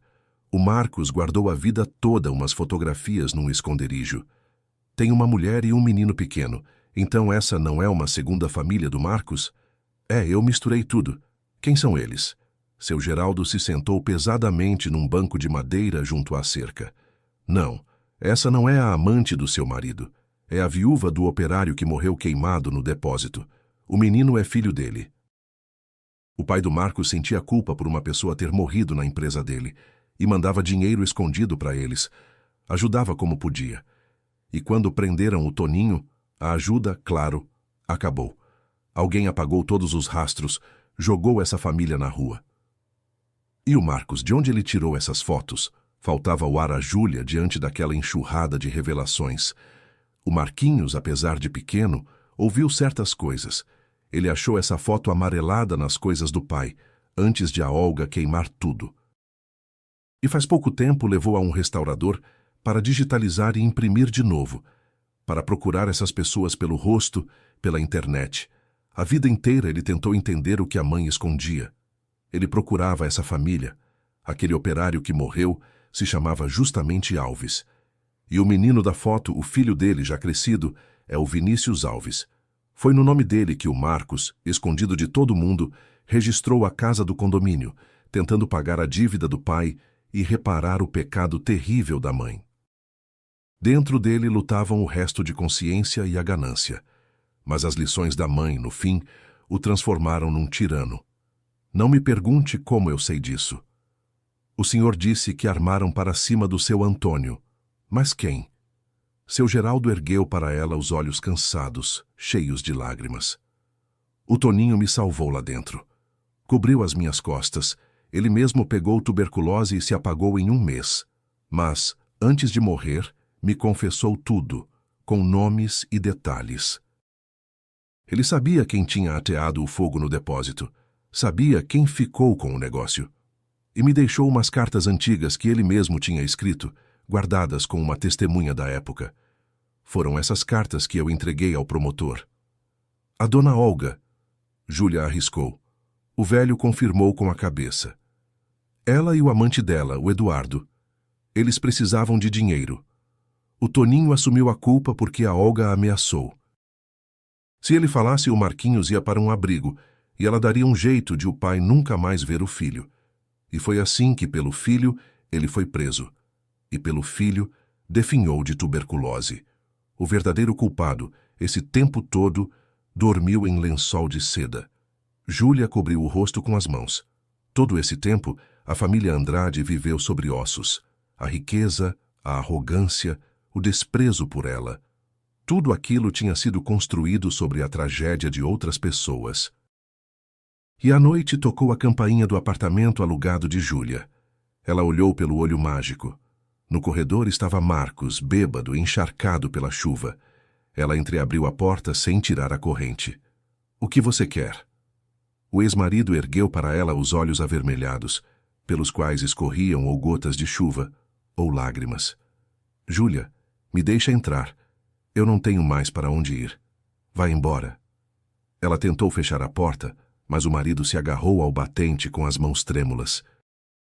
O Marcos guardou a vida toda umas fotografias num esconderijo. Tem uma mulher e um menino pequeno. Então essa não é uma segunda família do Marcos? É, eu misturei tudo. Quem são eles? Seu Geraldo se sentou pesadamente num banco de madeira junto à cerca. Não, essa não é a amante do seu marido. É a viúva do operário que morreu queimado no depósito. O menino é filho dele. O pai do Marcos sentia culpa por uma pessoa ter morrido na empresa dele e mandava dinheiro escondido para eles. Ajudava como podia. E quando prenderam o Toninho, a ajuda, claro, acabou. Alguém apagou todos os rastros, jogou essa família na rua. E o Marcos, de onde ele tirou essas fotos? Faltava o ar a Júlia diante daquela enxurrada de revelações. O Marquinhos, apesar de pequeno, ouviu certas coisas. Ele achou essa foto amarelada nas coisas do pai, antes de a Olga queimar tudo. E faz pouco tempo levou a um restaurador para digitalizar e imprimir de novo, para procurar essas pessoas pelo rosto, pela internet. A vida inteira ele tentou entender o que a mãe escondia. Ele procurava essa família. Aquele operário que morreu se chamava justamente Alves. E o menino da foto, o filho dele já crescido, é o Vinícius Alves. Foi no nome dele que o Marcos, escondido de todo mundo, registrou a casa do condomínio, tentando pagar a dívida do pai e reparar o pecado terrível da mãe. Dentro dele lutavam o resto de consciência e a ganância. Mas as lições da mãe, no fim, o transformaram num tirano. Não me pergunte como eu sei disso. O senhor disse que armaram para cima do seu Antônio. Mas quem? Seu Geraldo ergueu para ela os olhos cansados, cheios de lágrimas. O Toninho me salvou lá dentro. Cobriu as minhas costas. Ele mesmo pegou tuberculose e se apagou em 1 mês. Mas, antes de morrer, me confessou tudo, com nomes e detalhes. Ele sabia quem tinha ateado o fogo no depósito. Sabia quem ficou com o negócio. E me deixou umas cartas antigas que ele mesmo tinha escrito, guardadas com uma testemunha da época. Foram essas cartas que eu entreguei ao promotor. A dona Olga, Júlia arriscou. O velho confirmou com a cabeça. Ela e o amante dela, o Eduardo. Eles precisavam de dinheiro. O Toninho assumiu a culpa porque a Olga a ameaçou. Se ele falasse, o Marquinhos ia para um abrigo, e ela daria um jeito de o pai nunca mais ver o filho. E foi assim que, pelo filho, ele foi preso. E pelo filho, definhou de tuberculose. O verdadeiro culpado, esse tempo todo, dormiu em lençol de seda. Júlia cobriu o rosto com as mãos. Todo esse tempo, a família Andrade viveu sobre ossos. A riqueza, a arrogância, o desprezo por ela. Tudo aquilo tinha sido construído sobre a tragédia de outras pessoas. E à noite tocou a campainha do apartamento alugado de Júlia. Ela olhou pelo olho mágico. No corredor estava Marcos, bêbado, encharcado pela chuva. Ela entreabriu a porta sem tirar a corrente. — O que você quer? O ex-marido ergueu para ela os olhos avermelhados, pelos quais escorriam ou gotas de chuva, ou lágrimas. — Júlia, me deixa entrar. Eu não tenho mais para onde ir. Vai embora. Ela tentou fechar a porta, mas o marido se agarrou ao batente com as mãos trêmulas.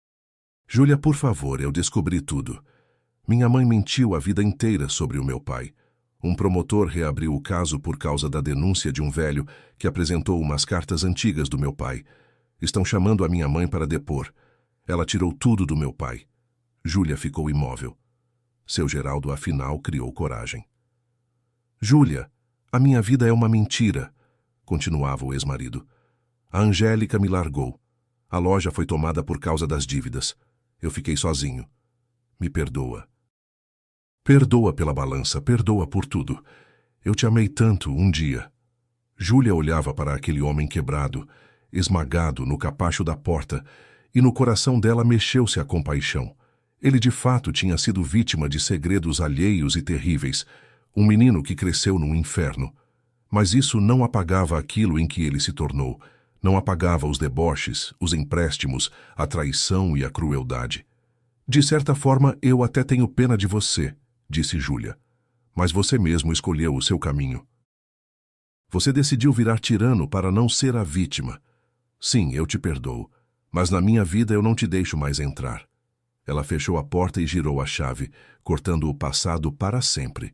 — Júlia, por favor, eu descobri tudo. Minha mãe mentiu a vida inteira sobre o meu pai. Um promotor reabriu o caso por causa da denúncia de um velho que apresentou umas cartas antigas do meu pai. Estão chamando a minha mãe para depor. Ela tirou tudo do meu pai. Júlia ficou imóvel. Seu Geraldo, afinal, criou coragem. — Júlia, a minha vida é uma mentira, continuava o ex-marido. A Angélica me largou. A loja foi tomada por causa das dívidas. Eu fiquei sozinho. Me perdoa. Perdoa pela balança, perdoa por tudo. Eu te amei tanto um dia. Júlia olhava para aquele homem quebrado, esmagado no capacho da porta, e no coração dela mexeu-se a compaixão. Ele de fato tinha sido vítima de segredos alheios e terríveis, um menino que cresceu num inferno. Mas isso não apagava aquilo em que ele se tornou, não apagava os deboches, os empréstimos, a traição e a crueldade. De certa forma, eu até tenho pena de você, disse Júlia. Mas você mesmo escolheu o seu caminho. Você decidiu virar tirano para não ser a vítima. Sim, eu te perdoo, mas na minha vida eu não te deixo mais entrar. Ela fechou a porta e girou a chave, cortando o passado para sempre.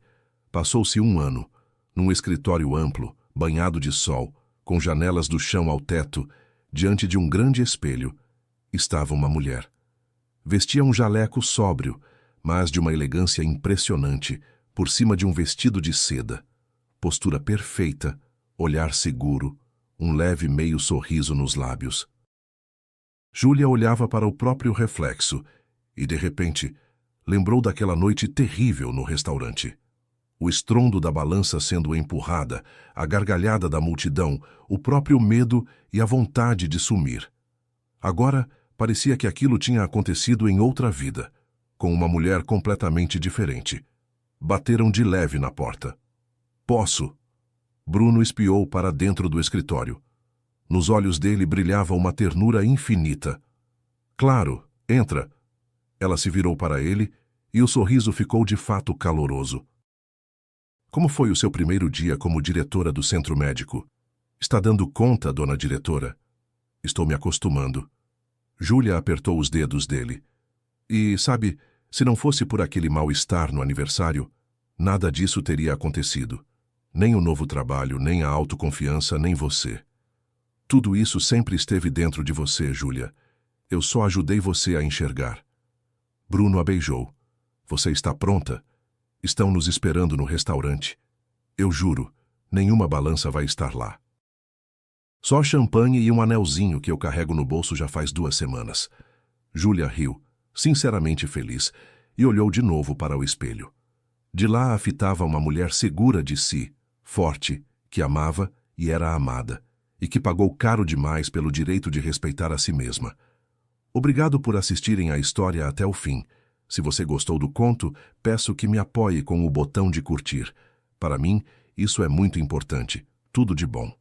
Passou-se 1 ano, num escritório amplo, banhado de sol, com janelas do chão ao teto, diante de um grande espelho, estava uma mulher. Vestia um jaleco sóbrio, mas de uma elegância impressionante, por cima de um vestido de seda. Postura perfeita, olhar seguro, um leve meio sorriso nos lábios. Júlia olhava para o próprio reflexo e, de repente, lembrou daquela noite terrível no restaurante. O estrondo da balança sendo empurrada, a gargalhada da multidão, o próprio medo e a vontade de sumir. Agora, parecia que aquilo tinha acontecido em outra vida, com uma mulher completamente diferente. Bateram de leve na porta. — Posso? Bruno espiou para dentro do escritório. Nos olhos dele brilhava uma ternura infinita. — Claro, entra. Ela se virou para ele e o sorriso ficou de fato caloroso. Como foi o seu primeiro dia como diretora do centro médico? Está dando conta, dona diretora? Estou me acostumando. Júlia apertou os dedos dele. E, sabe, se não fosse por aquele mal-estar no aniversário, nada disso teria acontecido. Nem o novo trabalho, nem a autoconfiança, nem você. Tudo isso sempre esteve dentro de você, Júlia. Eu só ajudei você a enxergar. Bruno a beijou. Você está pronta? Estão nos esperando no restaurante. Eu juro, nenhuma balança vai estar lá. Só champanhe e um anelzinho que eu carrego no bolso já faz 2 semanas. Júlia riu, sinceramente feliz, e olhou de novo para o espelho. De lá a fitava uma mulher segura de si, forte, que amava e era amada, e que pagou caro demais pelo direito de respeitar a si mesma. Obrigado por assistirem a história até o fim. Se você gostou do conto, peço que me apoie com o botão de curtir. Para mim, isso é muito importante. Tudo de bom.